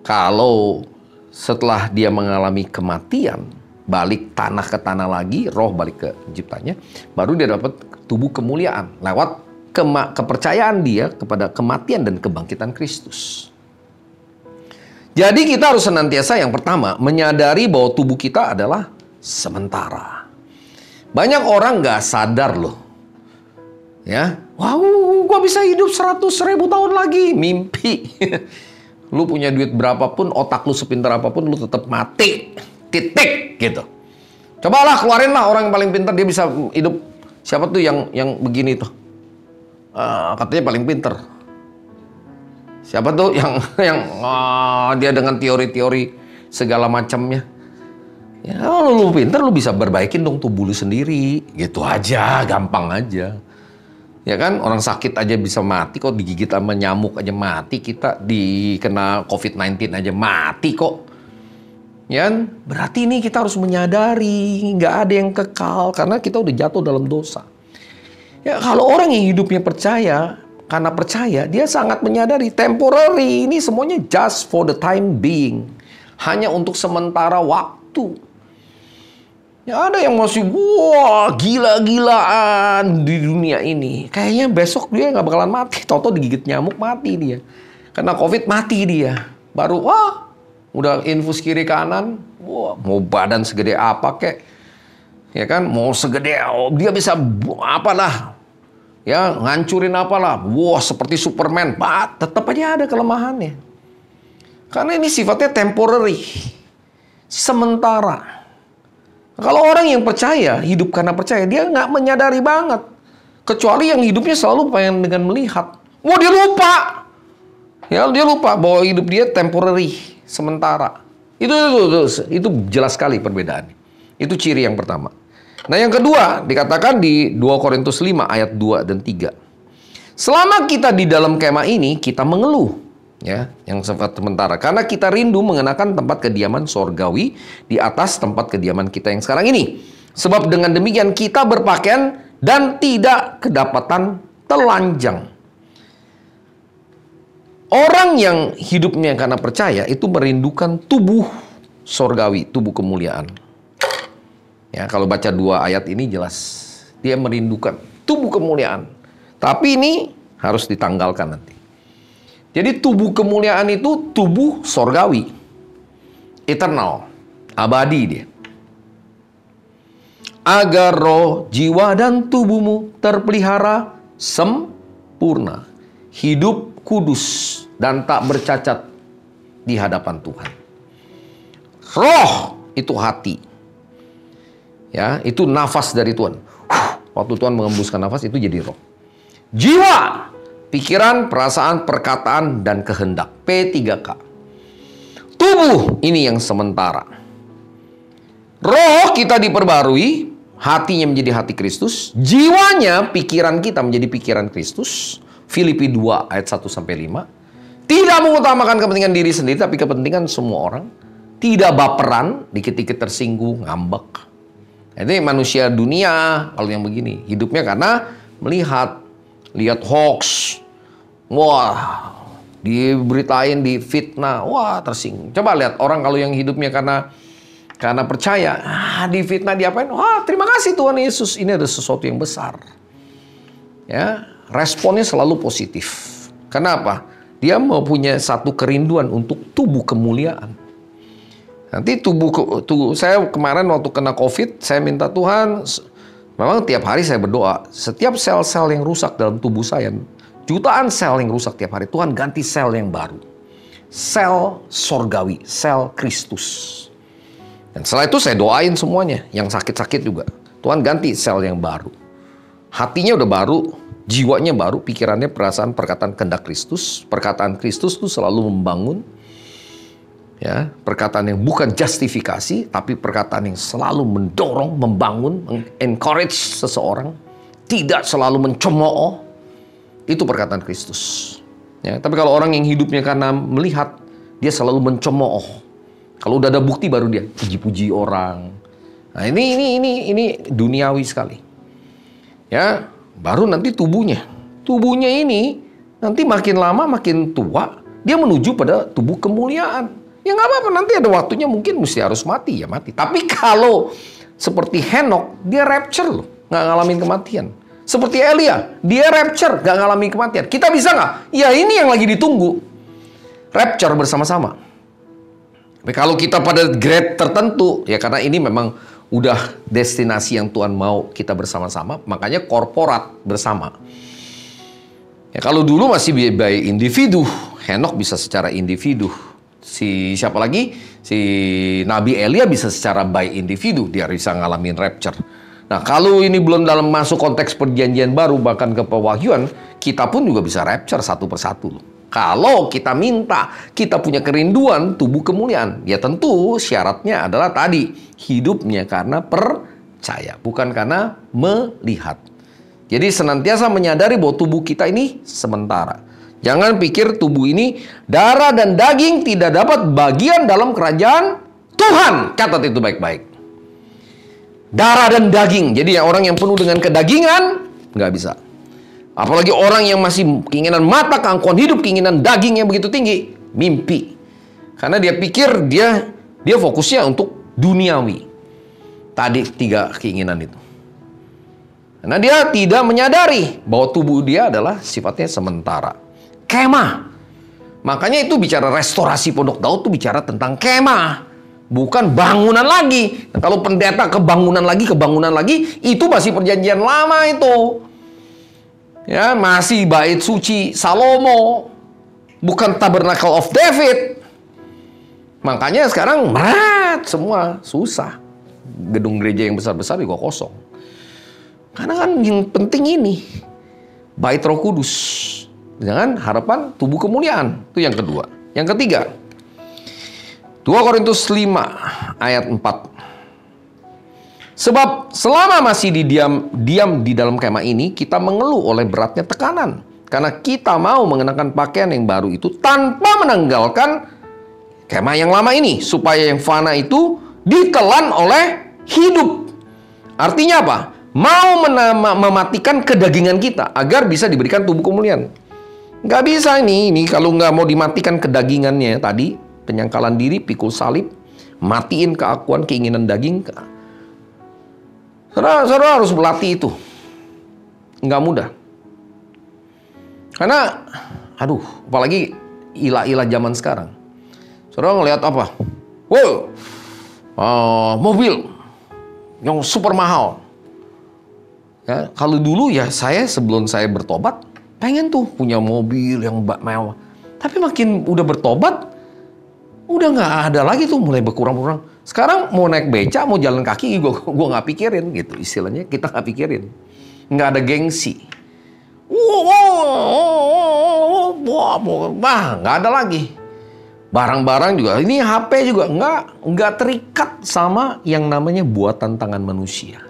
Kalau setelah dia mengalami kematian, balik tanah ke tanah lagi, roh balik ke penciptanya, baru dia dapat tubuh kemuliaan lewat kepercayaan dia kepada kematian dan kebangkitan Kristus. Jadi kita harus senantiasa yang pertama menyadari bahwa tubuh kita adalah sementara. Banyak orang nggak sadar loh. Ya, wow, gua bisa hidup 100.000 tahun lagi. Mimpi. Lu punya duit berapapun, otak lu sepintar apapun, lu tetap mati. Titik gitu. Cobalah keluarin lah orang yang paling pintar, dia bisa hidup. Siapa tuh yang begini tuh? Katanya paling pintar. Siapa tuh yang dia dengan teori-teori segala macamnya? Ya, lu pintar, lu bisa berbaikin dong tubuh lu sendiri. Gitu aja, gampang aja. Ya kan, orang sakit aja bisa mati kok, digigit sama nyamuk aja mati, kita dikena COVID-19 aja mati kok. Ya, berarti ini kita harus menyadari nggak ada yang kekal karena kita udah jatuh dalam dosa. Ya, kalau orang yang hidupnya percaya, karena percaya, dia sangat menyadari temporary, ini semuanya just for the time being. Hanya untuk sementara waktu. Ya ada yang masih wah gila-gilaan di dunia ini. Kayaknya besok dia nggak bakalan mati. Toto digigit nyamuk mati dia. Kena COVID mati dia. Baru wah udah infus kiri kanan. Wah mau badan segede apa kek. Ya kan mau segede dia bisa apalah. Ya ngancurin apalah. Wah seperti Superman. Tetap aja ada kelemahannya. Karena ini sifatnya temporary. Sementara. Kalau orang yang percaya, hidup karena percaya, dia nggak menyadari banget. Kecuali yang hidupnya selalu pengen dengan melihat. Wah dia lupa. Ya dia lupa bahwa hidup dia temporary, sementara. Itu jelas sekali perbedaannya. Itu ciri yang pertama. Nah yang kedua, dikatakan di 2 Korintus 5 ayat 2 dan 3. Selama kita di dalam kemah ini, kita mengeluh. Ya, yang sementara karena kita rindu mengenakan tempat kediaman sorgawi di atas tempat kediaman kita yang sekarang ini. Sebab dengan demikian kita berpakaian dan tidak kedapatan telanjang. Orang yang hidupnya karena percaya itu merindukan tubuh sorgawi, tubuh kemuliaan. Ya, kalau baca 2 ayat ini jelas dia merindukan tubuh kemuliaan. Tapi ini harus ditanggalkan nanti. Jadi tubuh kemuliaan itu tubuh sorgawi. Eternal. Abadi dia. Agar roh, jiwa, dan tubuhmu terpelihara sempurna. Hidup kudus dan tak bercacat di hadapan Tuhan. Roh itu hati. Ya, itu nafas dari Tuhan. Waktu Tuhan mengembuskan nafas itu jadi roh. Jiwa. Pikiran, perasaan, perkataan, dan kehendak. P3K. Tubuh ini yang sementara. Roh kita diperbarui. Hatinya menjadi hati Kristus. Jiwanya, pikiran kita menjadi pikiran Kristus. Filipi 2 ayat 1-5. Tidak mengutamakan kepentingan diri sendiri, tapi kepentingan semua orang. Tidak baperan, dikit-dikit tersinggung, ngambek. Ini manusia dunia, kalau yang begini. Hidupnya karena lihat hoax. Wah, diberitain, difitnah. Wah, tersinggung. Coba lihat orang kalau yang hidupnya karena percaya. Difitnah, diapain? Wah, terima kasih Tuhan Yesus. Ini ada sesuatu yang besar. Ya, responnya selalu positif. Kenapa? Dia mau punya satu kerinduan untuk tubuh kemuliaan. Nanti saya kemarin waktu kena COVID, saya minta Tuhan, memang tiap hari saya berdoa, setiap sel-sel yang rusak dalam tubuh saya, jutaan sel yang rusak tiap hari, Tuhan ganti sel yang baru. Sel sorgawi, sel Kristus. Dan setelah itu saya doain semuanya, yang sakit-sakit juga. Tuhan ganti sel yang baru. Hatinya udah baru, jiwanya baru, pikirannya, perasaan, perkataan kehendak Kristus. Perkataan Kristus itu selalu membangun. Ya, perkataan yang bukan justifikasi, tapi perkataan yang selalu mendorong, membangun, encourage seseorang. Tidak selalu mencemooh. Itu perkataan Kristus. Ya, tapi kalau orang yang hidupnya karena melihat, dia selalu mencemooh. Kalau udah ada bukti baru dia puji-puji orang. Nah, ini duniawi sekali. Ya, baru nanti tubuhnya. Tubuhnya ini nanti makin lama makin tua, dia menuju pada tubuh kemuliaan. Ya nggak apa-apa, nanti ada waktunya mungkin mesti harus mati, ya mati. Tapi kalau seperti Henok, dia rapture loh, nggak ngalamin kematian. Seperti Elia, dia rapture, nggak ngalamin kematian. Kita bisa nggak? Ya ini yang lagi ditunggu. Rapture bersama-sama. Tapi kalau kita pada grade tertentu, ya karena ini memang udah destinasi yang Tuhan mau kita bersama-sama, makanya korporat bersama. Ya kalau dulu masih by individu, Henok bisa secara individu. Siapa lagi? Si Nabi Elia bisa secara by individu, dia bisa ngalamin rapture. Nah, kalau ini belum dalam masuk konteks perjanjian baru, bahkan ke pewahyuan, kita pun juga bisa rapture satu persatu. Kalau kita minta, kita punya kerinduan tubuh kemuliaan, ya tentu syaratnya adalah tadi, hidupnya karena percaya, bukan karena melihat. Jadi senantiasa menyadari bahwa tubuh kita ini sementara. Jangan pikir tubuh ini darah dan daging tidak dapat bagian dalam kerajaan Tuhan. Catat itu baik-baik. Darah dan daging. Jadi orang yang penuh dengan kedagingan nggak bisa. Apalagi orang yang masih keinginan mata, keangkuhan hidup, keinginan daging yang begitu tinggi, mimpi. Karena dia pikir dia fokusnya untuk duniawi. Tadi 3 keinginan itu. Karena dia tidak menyadari bahwa tubuh dia adalah sifatnya sementara. Kemah. Makanya itu bicara restorasi Pondok Daud itu bicara tentang kemah. Bukan bangunan lagi. Nah, kalau pendeta kebangunan lagi, itu masih perjanjian lama itu. Ya, masih bait suci Salomo. Bukan Tabernacle of David. Makanya sekarang berat semua, susah. Gedung gereja yang besar-besar juga kosong. Karena kan yang penting ini, bait Roh Kudus. Dengan harapan tubuh kemuliaan. Itu yang kedua. Yang ketiga, 2 Korintus 5 ayat 4. Sebab selama masih diam di dalam kemah ini, kita mengeluh oleh beratnya tekanan. Karena kita mau mengenakan pakaian yang baru itu tanpa menanggalkan kemah yang lama ini. Supaya yang fana itu ditelan oleh hidup. Artinya apa? Mau mematikan kedagingan kita agar bisa diberikan tubuh kemuliaan. Nggak bisa ini kalau nggak mau dimatikan kedagingannya tadi, penyangkalan diri, pikul salib, matiin keakuan, keinginan daging. Saudara harus berlatih itu. Nggak mudah. Karena, apalagi ilah-ilah zaman sekarang. Saudara ngelihat apa? Wow, mobil yang super mahal. Ya, kalau dulu ya sebelum saya bertobat, pengen tuh punya mobil yang mewah. Tapi makin udah bertobat, udah nggak ada lagi tuh, mulai berkurang-kurang. Sekarang mau naik beca, mau jalan kaki, gue nggak pikirin gitu. Istilahnya kita nggak pikirin. Nggak ada gengsi. Nggak ada lagi. Barang-barang juga, ini HP juga nggak terikat sama yang namanya buatan tangan manusia.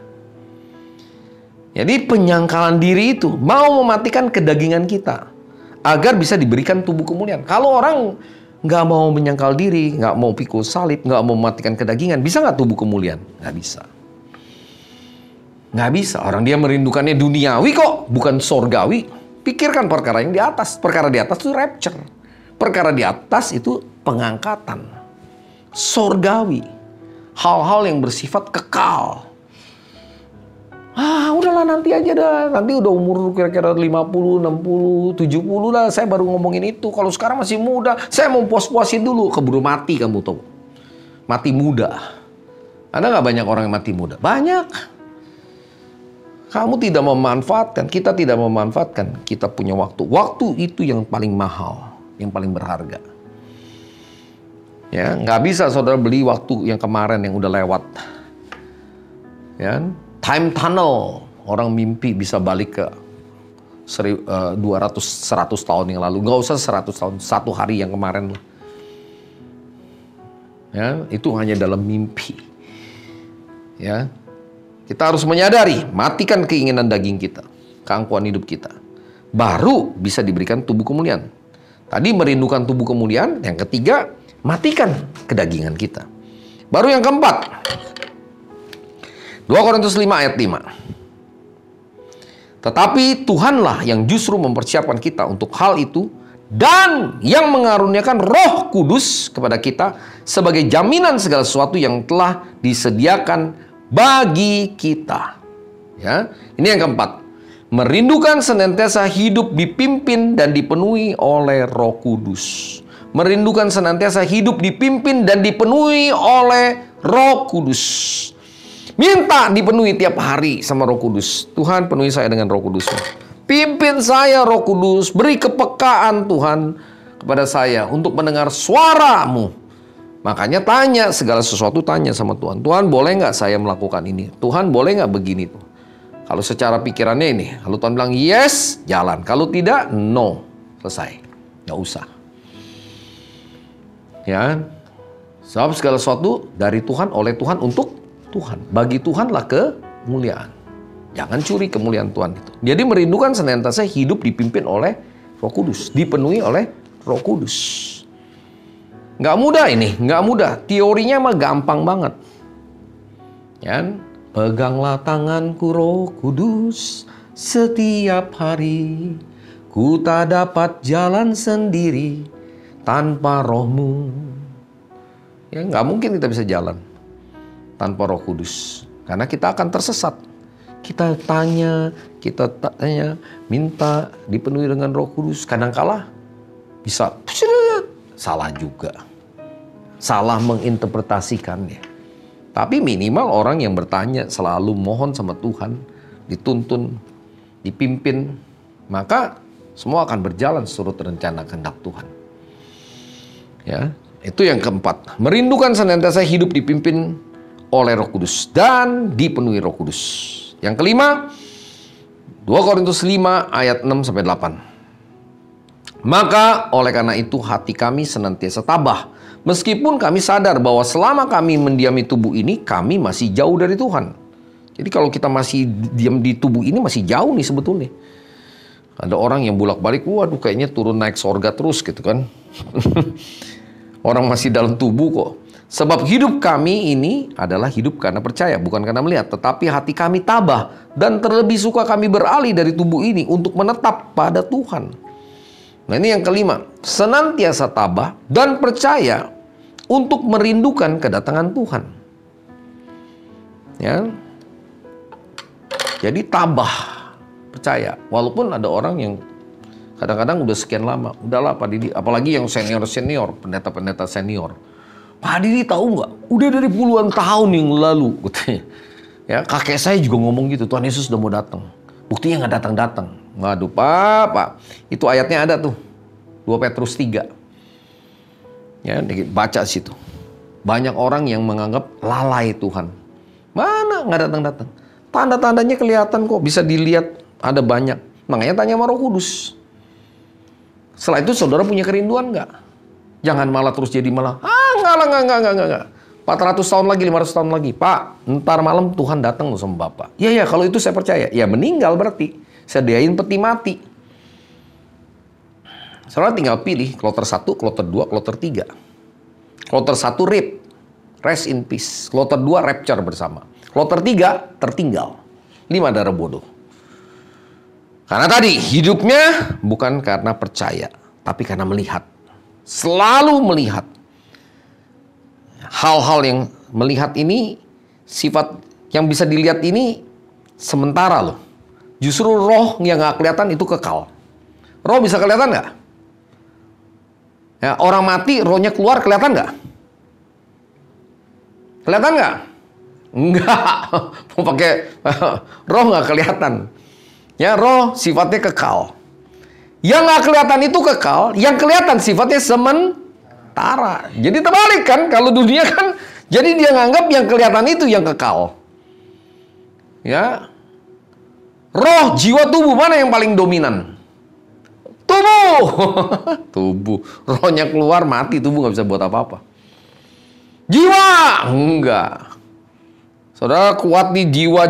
Jadi penyangkalan diri itu mau mematikan kedagingan kita agar bisa diberikan tubuh kemuliaan. Kalau orang nggak mau menyangkal diri, nggak mau pikul salib, nggak mau mematikan kedagingan, bisa nggak tubuh kemuliaan? Nggak bisa. Nggak bisa. Orang dia merindukannya duniawi kok, bukan sorgawi. Pikirkan perkara yang di atas. Perkara di atas itu rapture. Perkara di atas itu pengangkatan. Sorgawi. Hal-hal yang bersifat kekal. Udahlah nanti aja dah. Nanti udah umur kira-kira 50, 60, 70 lah. Saya baru ngomongin itu. Kalau sekarang masih muda, saya mau puas-puasin dulu. Keburu mati kamu tahu. Mati muda. Ada nggak banyak orang yang mati muda? Banyak. Kamu tidak memanfaatkan, kita tidak memanfaatkan. Kita punya waktu. Waktu itu yang paling mahal, yang paling berharga. Ya, nggak bisa saudara beli waktu yang kemarin yang udah lewat. Ya, time tunnel. Orang mimpi bisa balik ke 100 tahun yang lalu. Nggak usah 100 tahun, 1 hari yang kemarin. Ya, itu hanya dalam mimpi. Ya, kita harus menyadari, matikan keinginan daging kita, keangkuhan hidup kita. Baru bisa diberikan tubuh kemuliaan. Tadi merindukan tubuh kemuliaan. Yang ketiga, matikan kedagingan kita. Baru yang keempat, 2 Korintus 5 ayat 5. Tetapi Tuhanlah yang justru mempersiapkan kita untuk hal itu, dan yang mengaruniakan Roh Kudus kepada kita sebagai jaminan segala sesuatu yang telah disediakan bagi kita. Ya, ini yang keempat. Merindukan senantiasa hidup dipimpin dan dipenuhi oleh Roh Kudus. Merindukan senantiasa hidup dipimpin dan dipenuhi oleh Roh Kudus. Minta dipenuhi tiap hari sama Roh Kudus. Tuhan, penuhi saya dengan Roh Kudus. Pimpin saya Roh Kudus, beri kepekaan Tuhan kepada saya untuk mendengar suara-Mu. Makanya tanya segala sesuatu, tanya sama Tuhan. Tuhan, boleh nggak saya melakukan ini? Tuhan, boleh nggak begini tuh? Kalau secara pikirannya ini, kalau Tuhan bilang yes, jalan. Kalau tidak, no. Selesai. Nggak usah. Ya, sebab segala sesuatu dari Tuhan, oleh Tuhan, untuk Tuhan. Bagi Tuhanlah kemuliaan. Jangan curi kemuliaan Tuhan itu. Jadi merindukan senantiasa hidup dipimpin oleh Roh Kudus. Dipenuhi oleh Roh Kudus. Nggak mudah ini, nggak mudah. Teorinya mah gampang banget. Ya, peganglah tanganku Roh Kudus setiap hari. Ku tak dapat jalan sendiri tanpa Roh-Mu. Ya, nggak mungkin kita bisa jalan tanpa Roh Kudus. Karena kita akan tersesat. Kita tanya, minta dipenuhi dengan Roh Kudus. Kadangkala bisa salah juga. Salah menginterpretasikannya. Tapi minimal orang yang bertanya selalu mohon sama Tuhan, dituntun, dipimpin, maka semua akan berjalan seturut rencana kehendak Tuhan. Ya, itu yang keempat. Merindukan senantiasa hidup dipimpin oleh Roh Kudus dan dipenuhi Roh Kudus. Yang kelima, 2 Korintus 5 ayat 6-8. Maka oleh karena itu hati kami senantiasa tabah, meskipun kami sadar bahwa selama kami mendiami tubuh ini, kami masih jauh dari Tuhan. Jadi kalau kita masih diam di tubuh ini, masih jauh nih sebetulnya. Ada orang yang bolak-balik, waduh kayaknya turun naik sorga terus gitu kan. Orang masih dalam tubuh kok. Sebab hidup kami ini adalah hidup karena percaya, bukan karena melihat. Tetapi hati kami tabah, dan terlebih suka kami beralih dari tubuh ini untuk menetap pada Tuhan. Nah ini yang kelima. Senantiasa tabah dan percaya untuk merindukan kedatangan Tuhan. Ya. Jadi tabah, percaya. Walaupun ada orang yang kadang-kadang udah sekian lama. Udahlah Pak Didi, apalagi yang senior-senior, pendeta-pendeta senior. Pak Didi tahu nggak? Udah dari puluhan tahun yang lalu, katanya. Ya, kakek saya juga ngomong gitu. Tuhan Yesus udah mau datang. Buktinya nggak datang-datang. Waduh, Pak. Itu ayatnya ada tuh. 2 Petrus 3. Ya, baca situ. Banyak orang yang menganggap lalai Tuhan. Mana nggak datang-datang? Tanda-tandanya kelihatan kok. Bisa dilihat. Ada banyak. Makanya tanya sama Roh Kudus. Setelah itu saudara punya kerinduan nggak? Jangan malah terus jadi malah, enggak. 400 tahun lagi, 500 tahun lagi. Pak, ntar malam Tuhan datang loh sama Bapak. Ya, kalau itu saya percaya. Ya meninggal berarti. Sediain peti mati. Saudara tinggal pilih kloter 1, kloter 2, kloter 3. Kloter 1 RIP, rest in peace. Kloter 2 rapture bersama. Kloter 3 tertinggal. 5 darah bodoh. Karena tadi hidupnya bukan karena percaya, tapi karena melihat. Selalu melihat. Hal-hal yang melihat ini, sifat yang bisa dilihat ini sementara loh. Justru roh yang gak kelihatan itu kekal. Roh bisa kelihatan gak? Ya, orang mati rohnya keluar kelihatan gak? Kelihatan gak? Enggak. Mau pakai roh gak kelihatan. Ya, roh sifatnya kekal. Yang nggak kelihatan itu kekal, yang kelihatan sifatnya sementara. Jadi terbalik kan, kalau dunia kan, jadi dia nganggap yang kelihatan itu yang kekal. Ya, roh, jiwa, tubuh mana yang paling dominan? Tubuh, tubuh. Rohnya keluar mati, tubuh nggak bisa buat apa-apa. Jiwa, enggak. Saudara kuat di jiwa.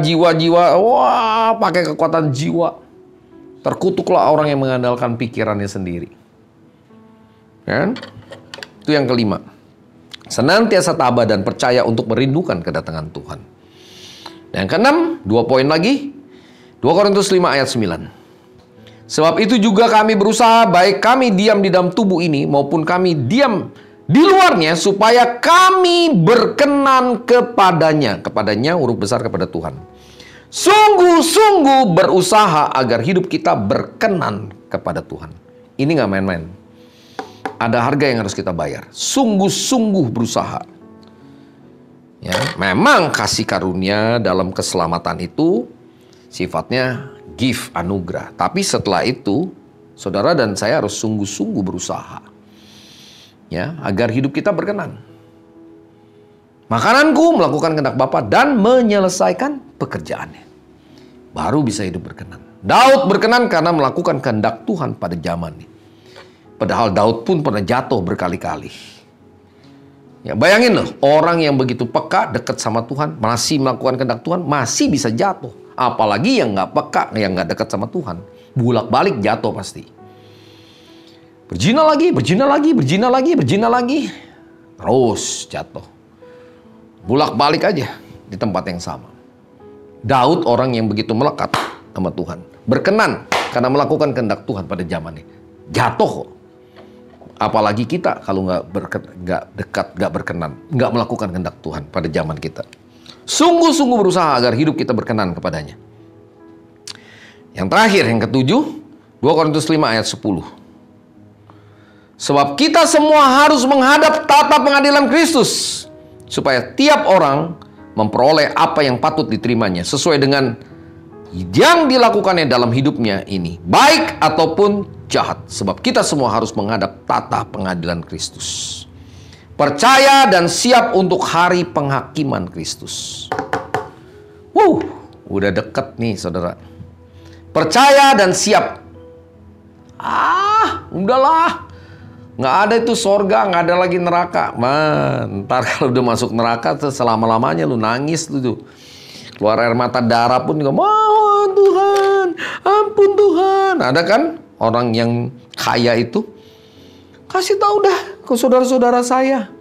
Wah, pakai kekuatan jiwa. Terkutuklah orang yang mengandalkan pikirannya sendiri. Kan? Itu yang kelima. Senantiasa tabah dan percaya untuk merindukan kedatangan Tuhan. Dan yang keenam, 2 poin lagi. 2 Korintus 5 ayat 9. Sebab itu juga kami berusaha, baik kami diam di dalam tubuh ini maupun kami diam di luarnya, supaya kami berkenan kepadanya. Kepadanya huruf besar, kepada Tuhan. Sungguh-sungguh berusaha agar hidup kita berkenan kepada Tuhan. Ini nggak main-main. Ada harga yang harus kita bayar. Sungguh-sungguh berusaha. Ya, memang kasih karunia dalam keselamatan itu sifatnya gift, anugerah. Tapi setelah itu, saudara dan saya harus sungguh-sungguh berusaha. Ya, agar hidup kita berkenan. Makananku melakukan kehendak Bapa dan menyelesaikan pekerjaannya. Baru bisa hidup berkenan. Daud berkenan karena melakukan kehendak Tuhan pada zamannya. Padahal Daud pun pernah jatuh berkali-kali. Ya, bayangin loh, orang yang begitu peka, dekat sama Tuhan, masih melakukan kehendak Tuhan, masih bisa jatuh. Apalagi yang nggak peka, yang nggak dekat sama Tuhan. Bolak-balik jatuh pasti. Berzina lagi, berzina lagi, berzina lagi, berzina lagi. Terus jatuh. Bolak-balik aja di tempat yang sama. Daud orang yang begitu melekat sama Tuhan. Berkenan karena melakukan kehendak Tuhan pada zamannya. Jatuh kok. Apalagi kita kalau nggak dekat, nggak berkenan, nggak melakukan kehendak Tuhan pada zaman kita. Sungguh-sungguh berusaha agar hidup kita berkenan kepadanya. Yang terakhir, yang ketujuh, 2 Korintus 5 ayat 10. Sebab kita semua harus menghadap tata pengadilan Kristus, supaya tiap orang memperoleh apa yang patut diterimanya sesuai dengan yang dilakukannya dalam hidupnya ini, baik ataupun jahat. Sebab kita semua harus menghadap tata pengadilan Kristus. Percaya dan siap untuk hari penghakiman Kristus. Udah deket nih saudara. Percaya dan siap. Udahlah. Nggak ada itu sorga, nggak ada lagi neraka. Ntar kalau udah masuk neraka, selama-lamanya lu nangis tuh. Keluar air mata darah pun juga, mohon Tuhan, ampun Tuhan. Ada kan orang yang kaya itu, kasih tahu dah ke saudara-saudara saya.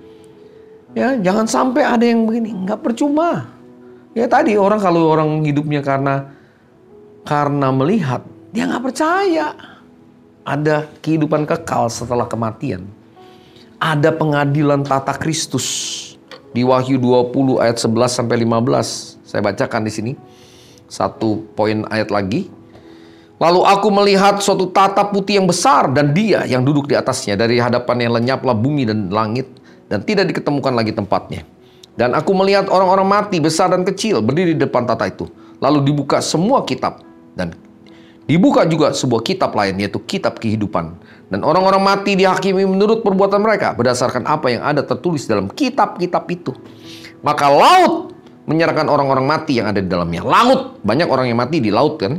Ya, jangan sampai ada yang begini, nggak percuma. Ya tadi orang kalau orang hidupnya karena melihat, dia nggak percaya. Ada kehidupan kekal setelah kematian. Ada pengadilan tata Kristus. Di Wahyu 20 ayat 11 sampai 15. Saya bacakan di sini. 1 poin ayat lagi. Lalu aku melihat suatu tata putih yang besar dan Dia yang duduk di atasnya. Dari hadapannya lenyaplah bumi dan langit dan tidak diketemukan lagi tempatnya. Dan aku melihat orang-orang mati besar dan kecil berdiri di depan tata itu. Lalu dibuka semua kitab dan dibuka juga sebuah kitab lain, yaitu kitab kehidupan. Dan orang-orang mati dihakimi menurut perbuatan mereka, berdasarkan apa yang ada tertulis dalam kitab-kitab itu. Maka laut menyerahkan orang-orang mati yang ada di dalamnya. Laut, banyak orang yang mati di laut kan.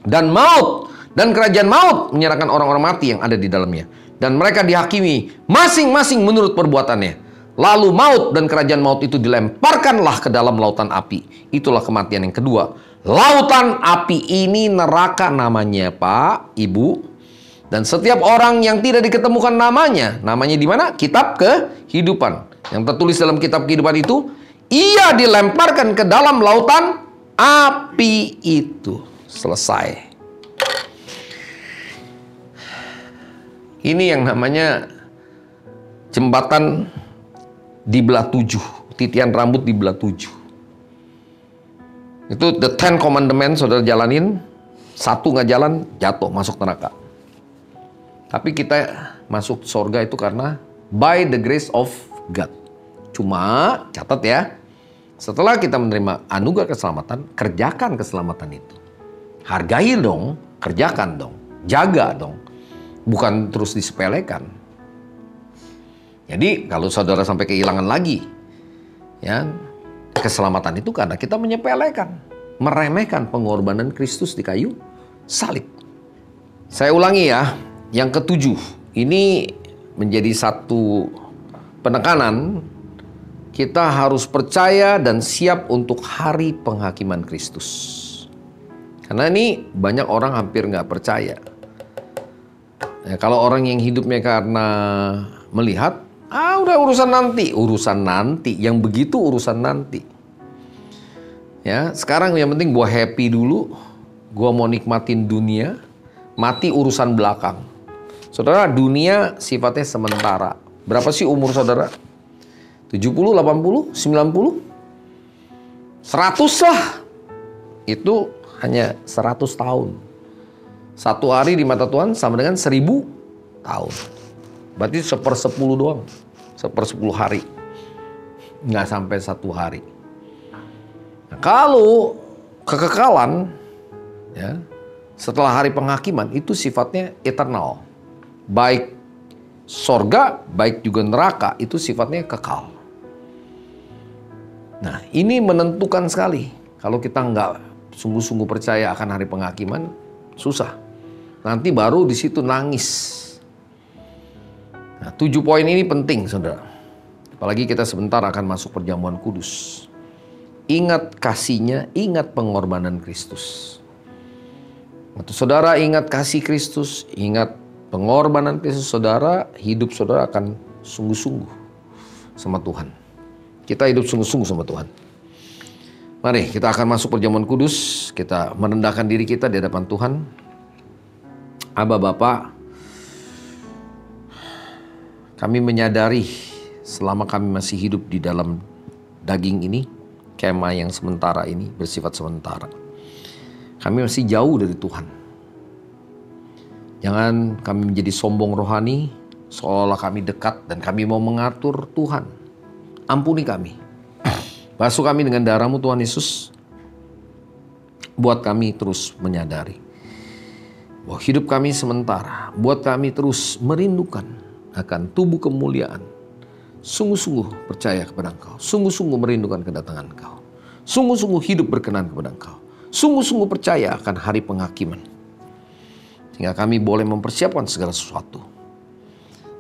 Dan maut, dan kerajaan maut menyerahkan orang-orang mati yang ada di dalamnya. Dan mereka dihakimi masing-masing menurut perbuatannya. Lalu maut dan kerajaan maut itu dilemparkanlah ke dalam lautan api. Itulah kematian yang kedua. Lautan api ini neraka namanya, Pak, Ibu. Dan setiap orang yang tidak diketemukan namanya di mana? Kitab kehidupan. Yang tertulis dalam kitab kehidupan itu, ia dilemparkan ke dalam lautan api itu. Selesai. Ini yang namanya jembatan dibelah 7. Titian rambut dibelah 7. Itu the 10 commandments, saudara jalanin. 1 nggak jalan, jatuh, masuk neraka. Tapi kita masuk surga itu karena by the grace of God. Cuma, catat ya, setelah kita menerima anugerah keselamatan, kerjakan keselamatan itu. Hargai dong, kerjakan dong, jaga dong. Bukan terus disepelekan. Jadi, kalau saudara sampai kehilangan lagi, ya, keselamatan itu karena kita menyepelekan, meremehkan pengorbanan Kristus di kayu salib. Saya ulangi ya, yang ketujuh, ini menjadi satu penekanan, kita harus percaya dan siap untuk hari penghakiman Kristus. Karena ini banyak orang hampir nggak percaya. Ya, kalau orang yang hidupnya karena melihat, udah urusan nanti, yang begitu urusan nanti. Ya, sekarang yang penting gua happy dulu, gua mau nikmatin dunia, mati urusan belakang. Saudara, dunia sifatnya sementara. Berapa sih umur saudara? 70, 80, 90? 100 lah. Itu hanya 100 tahun. Satu hari di mata Tuhan sama dengan 1000 tahun. Berarti 1/10 doang. 1/10 hari. Nggak sampai 1 hari. Nah, kalau kekekalan, ya, setelah hari penghakiman itu sifatnya eternal. Baik sorga, baik juga neraka itu sifatnya kekal. Nah, ini menentukan sekali. Kalau kita nggak sungguh-sungguh percaya akan hari penghakiman, susah. Nanti baru di situ nangis. Nah, 7 poin ini penting, saudara. Apalagi kita sebentar akan masuk perjamuan kudus. Ingat kasihnya, ingat pengorbanan Kristus. Waktu saudara ingat kasih Kristus, ingat pengorbanan Kristus saudara, hidup saudara akan sungguh-sungguh sama Tuhan. Kita hidup sungguh-sungguh sama Tuhan. Mari kita akan masuk perjamuan kudus. Kita merendahkan diri kita di hadapan Tuhan. Aba Bapa, kami menyadari selama kami masih hidup di dalam daging ini, kemah yang sementara ini bersifat sementara. Kami masih jauh dari Tuhan. Jangan kami menjadi sombong rohani, seolah-olah kami dekat dan kami mau mengatur Tuhan. Ampuni kami. Basuh kami dengan darah-Mu Tuhan Yesus. Buat kami terus menyadari bahwa hidup kami sementara. Buat kami terus merindukan akan tubuh kemuliaan. Sungguh-sungguh percaya kepada Engkau. Sungguh-sungguh merindukan kedatangan Engkau. Sungguh-sungguh hidup berkenan kepada Engkau. Sungguh-sungguh percaya akan hari penghakiman. Sehingga kami boleh mempersiapkan segala sesuatu.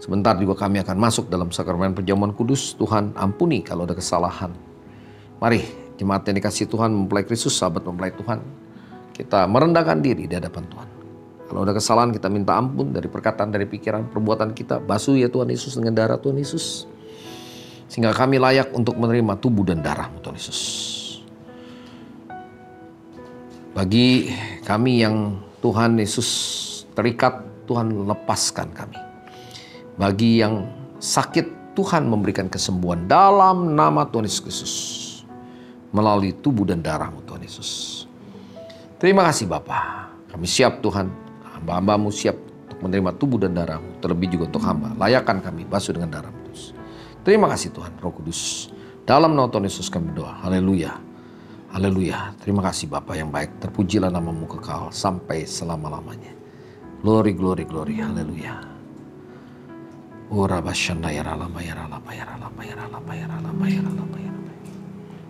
Sebentar juga kami akan masuk dalam sakramen perjamuan kudus. Tuhan ampuni kalau ada kesalahan. Mari jemaat yang dikasihi Tuhan, mempelai Kristus, sahabat mempelai Tuhan. Kita merendahkan diri di hadapan Tuhan. Kalau ada kesalahan kita minta ampun dari perkataan, dari pikiran, perbuatan kita. Basuh ya Tuhan Yesus dengan darah Tuhan Yesus. Sehingga kami layak untuk menerima tubuh dan darah-Mu Tuhan Yesus. Bagi kami yang Tuhan Yesus terikat, Tuhan lepaskan kami. Bagi yang sakit, Tuhan memberikan kesembuhan dalam nama Tuhan Yesus Kristus. Melalui tubuh dan darah-Mu Tuhan Yesus. Terima kasih Bapa. Kami siap Tuhan. Hamba-Hamba-Mu siap untuk menerima tubuh dan darah-Mu. Terlebih juga untuk hamba. Layakkan kami basuh dengan darah-Mu. Terima kasih Tuhan Roh Kudus. Dalam nama Tuhan Yesus kami berdoa. Haleluya. Haleluya. Terima kasih Bapa yang baik. Terpujilah nama-Mu kekal sampai selama-lamanya. Glory, glory, glory. Haleluya. Ora basyanda ya ralama ya ralama ya ralama ya ralama ya ralama ya ralama ya ralama.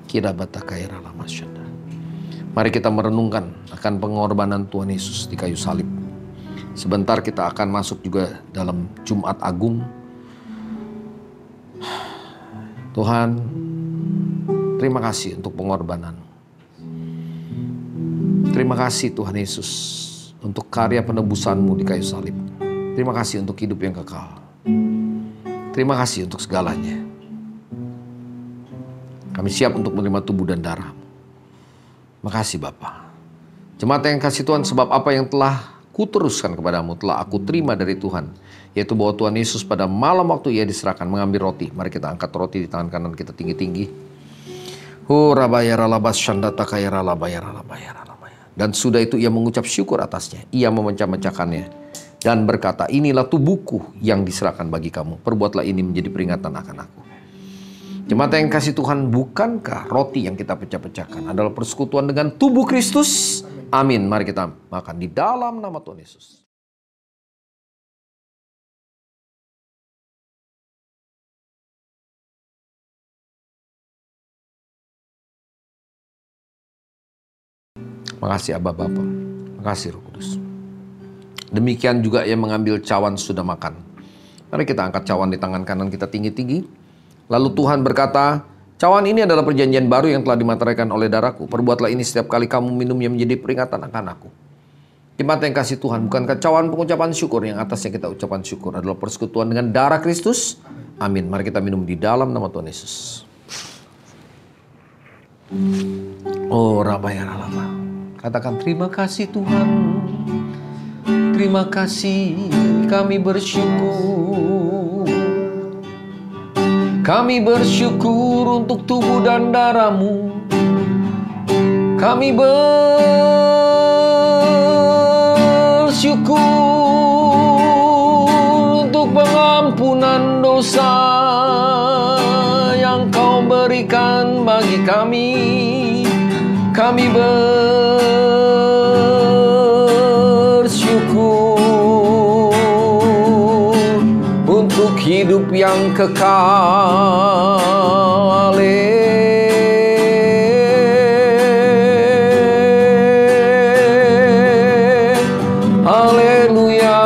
Kira bataka ya ralama syanda. Mari kita merenungkan akan pengorbanan Tuhan Yesus di kayu salib. Sebentar kita akan masuk juga dalam Jumat Agung. Tuhan, terima kasih untuk pengorbanan. Terima kasih Tuhan Yesus untuk karya penebusan-Mu di kayu salib. Terima kasih untuk hidup yang kekal. Terima kasih untuk segalanya. Kami siap untuk menerima tubuh dan darah-Mu. Makasih Bapa. Jemaat yang kasih Tuhan, sebab apa yang telah kuteruskan kepadamu telah aku terima dari Tuhan, yaitu bahwa Tuhan Yesus pada malam waktu Ia diserahkan mengambil roti. Mari kita angkat roti di tangan kanan kita tinggi-tinggi. Dan sudah itu Ia mengucap syukur atasnya. Ia memecah-mecahkannya dan berkata, inilah tubuhku yang diserahkan bagi kamu. Perbuatlah ini menjadi peringatan akan aku. Jemaat yang kasih Tuhan, bukankah roti yang kita pecah-pecahkan adalah persekutuan dengan tubuh Kristus? Amin. Mari kita makan di dalam nama Tuhan Yesus. Makasih Abba Bapa. Makasih Roh Kudus. Demikian juga Ia mengambil cawan sudah makan. Mari kita angkat cawan di tangan kanan kita tinggi-tinggi. Lalu Tuhan berkata, cawan ini adalah perjanjian baru yang telah dimateraikan oleh darahku. Perbuatlah ini setiap kali kamu minumnya menjadi peringatan akan aku. Jemaat yang kasih Tuhan, bukan kecauan pengucapan syukur, yang atasnya kita ucapan syukur adalah persekutuan dengan darah Kristus. Amin. Mari kita minum di dalam nama Tuhan Yesus. Oh, Rabayaralama. Katakan terima kasih Tuhan. Terima kasih, kami bersyukur. Kami bersyukur untuk tubuh dan darah-Mu. Kami bersyukur untuk pengampunan dosa yang Kau berikan bagi kami. Kami bersyukur untuk hidup yang kekal. Haleluya.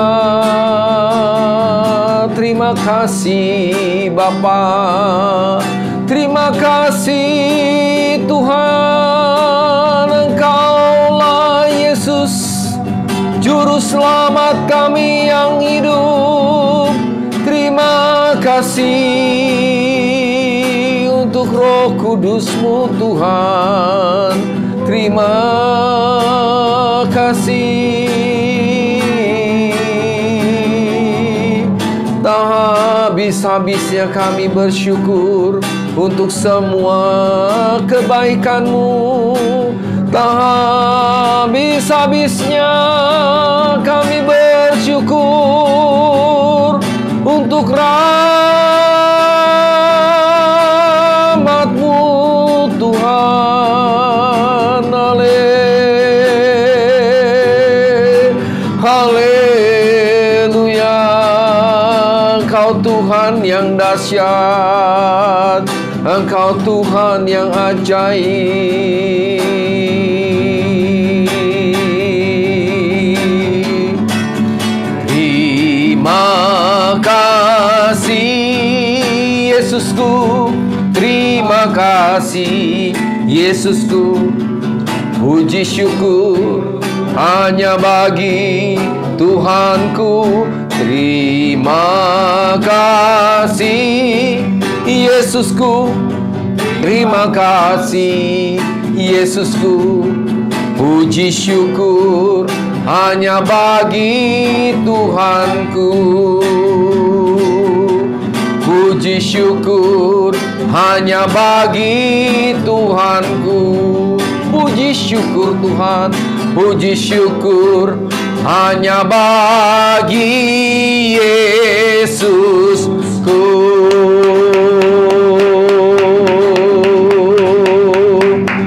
Terima kasih Bapa. Terima kasih Tuhan, Engkaulah Yesus, Juru Selamat kami yang hidup. Terima kasih untuk Roh Kudus-Mu Tuhan. Terima kasih. Tak habis-habisnya kami bersyukur untuk semua kebaikan-Mu. Tak habis-habisnya kami bersyukur untuk rahmat-Mu Tuhan. Haleluya. Engkau Tuhan yang dahsyat, Engkau Tuhan yang ajaib. Terima kasih Yesusku, terima kasih Yesusku. Puji syukur hanya bagi Tuhanku. Terima kasih Yesusku, terima kasih Yesusku. Puji syukur hanya bagi Tuhanku. Puji syukur hanya bagi Tuhanku. Puji syukur Tuhan, puji syukur hanya bagi Yesusku.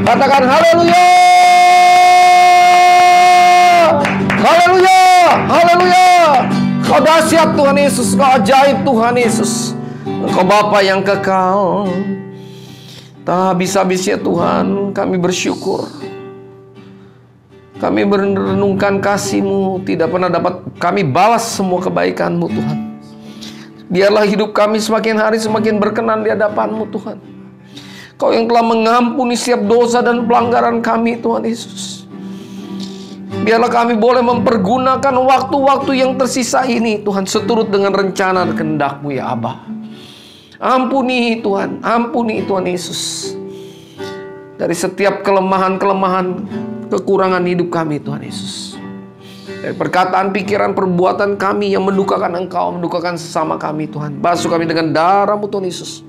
Katakan haleluya. Haleluya. Haleluya. Kau dahsyat Tuhan Yesus, Kau ajaib Tuhan Yesus. Engkau Bapa yang kekal. Tak habis-habisnya Tuhan, kami bersyukur. Kami merenungkan kasih-Mu, tidak pernah dapat kami balas semua kebaikan-Mu Tuhan. Biarlah hidup kami semakin hari semakin berkenan di hadapan-Mu Tuhan. Kau yang telah mengampuni setiap dosa dan pelanggaran kami Tuhan Yesus. Biarlah kami boleh mempergunakan waktu-waktu yang tersisa ini Tuhan, seturut dengan rencana dan kehendak-Mu ya Abba. Ampuni Tuhan Yesus, dari setiap kelemahan-kelemahan, kekurangan hidup kami Tuhan Yesus. Dari perkataan, pikiran, perbuatan kami yang mendukakan Engkau, mendukakan sesama kami Tuhan. Basuh kami dengan darah-Mu Tuhan Yesus.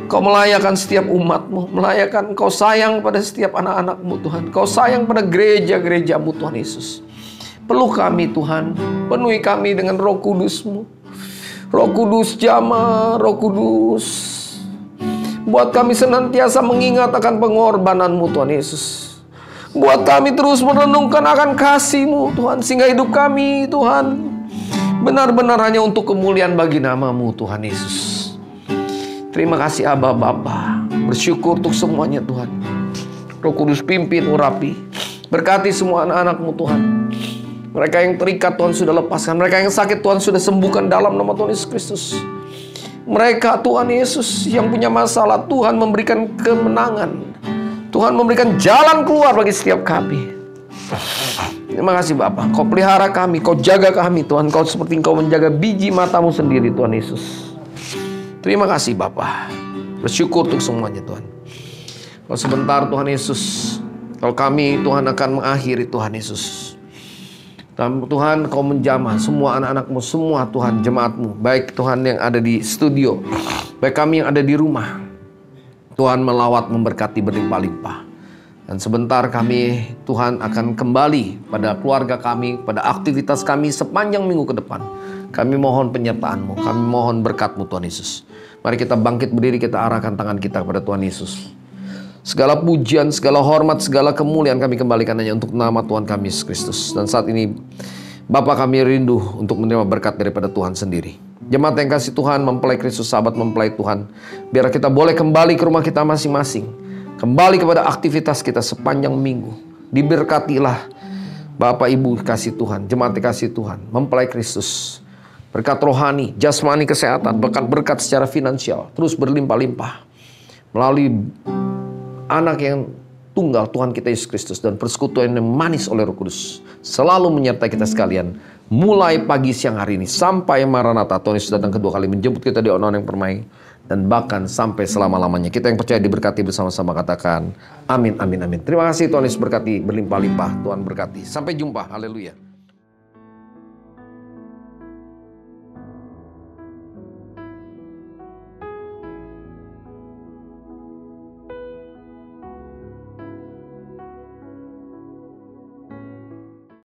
Kau melayakan setiap umat-Mu, melayakan Kau sayang pada setiap anak-anak-Mu Tuhan. Kau sayang pada gereja-gereja-Mu Tuhan Yesus. Peluk kami Tuhan, penuhi kami dengan Roh Kudus-Mu. Roh Kudus jamah, Roh Kudus, buat kami senantiasa mengingat akan pengorbanan-Mu Tuhan Yesus. Buat kami terus merenungkan akan kasih-Mu Tuhan, sehingga hidup kami Tuhan benar-benar hanya untuk kemuliaan bagi nama-Mu Tuhan Yesus. Terima kasih Abba Bapa, bersyukur untuk semuanya Tuhan. Roh Kudus pimpin, urapi, berkati semua anak-anak-Mu Tuhan. Mereka yang terikat Tuhan sudah lepaskan. Mereka yang sakit Tuhan sudah sembuhkan dalam nama Tuhan Yesus Kristus. Mereka Tuhan Yesus yang punya masalah, Tuhan memberikan kemenangan. Tuhan memberikan jalan keluar bagi setiap kami. Terima kasih Bapa, Kau pelihara kami, Kau jaga kami Tuhan. Kau seperti Kau menjaga biji matamu sendiri Tuhan Yesus. Terima kasih Bapa. Bersyukur untuk semuanya Tuhan. Kalau sebentar Tuhan Yesus, kalau kami Tuhan akan mengakhiri Tuhan Yesus. Dan Tuhan Kau menjamah semua anak-anak-Mu, semua Tuhan jemaat-Mu. Baik Tuhan yang ada di studio, baik kami yang ada di rumah. Tuhan melawat memberkati berlimpah-limpah. Dan sebentar kami Tuhan akan kembali pada keluarga kami, pada aktivitas kami sepanjang minggu ke depan. Kami mohon penyertaan-Mu, kami mohon berkat-Mu Tuhan Yesus. Mari kita bangkit berdiri, kita arahkan tangan kita kepada Tuhan Yesus. Segala pujian, segala hormat, segala kemuliaan kami kembalikan hanya untuk nama Tuhan kami Yesus Kristus. Dan saat ini Bapa kami rindu untuk menerima berkat daripada Tuhan sendiri. Jemaat yang kasih Tuhan, mempelai Kristus, sahabat mempelai Tuhan, biar kita boleh kembali ke rumah kita masing-masing. Kembali kepada aktivitas kita sepanjang minggu. Diberkatilah Bapak Ibu kasih Tuhan, jemaat kasih Tuhan, mempelai Kristus. Berkat rohani, jasmani, kesehatan, berkat secara finansial terus berlimpah-limpah melalui anak yang tunggal Tuhan kita Yesus Kristus dan persekutuan yang manis oleh Roh Kudus selalu menyertai kita sekalian. Mulai pagi siang hari ini sampai Maranatha, Tuhan Yesus datang kedua kali menjemput kita di ondel-ondel yang permai. Dan bahkan sampai selama-lamanya. Kita yang percaya diberkati bersama-sama katakan amin, amin, amin. Terima kasih Tuhan Yesus berkati berlimpah-limpah. Tuhan berkati. Sampai jumpa. Haleluya.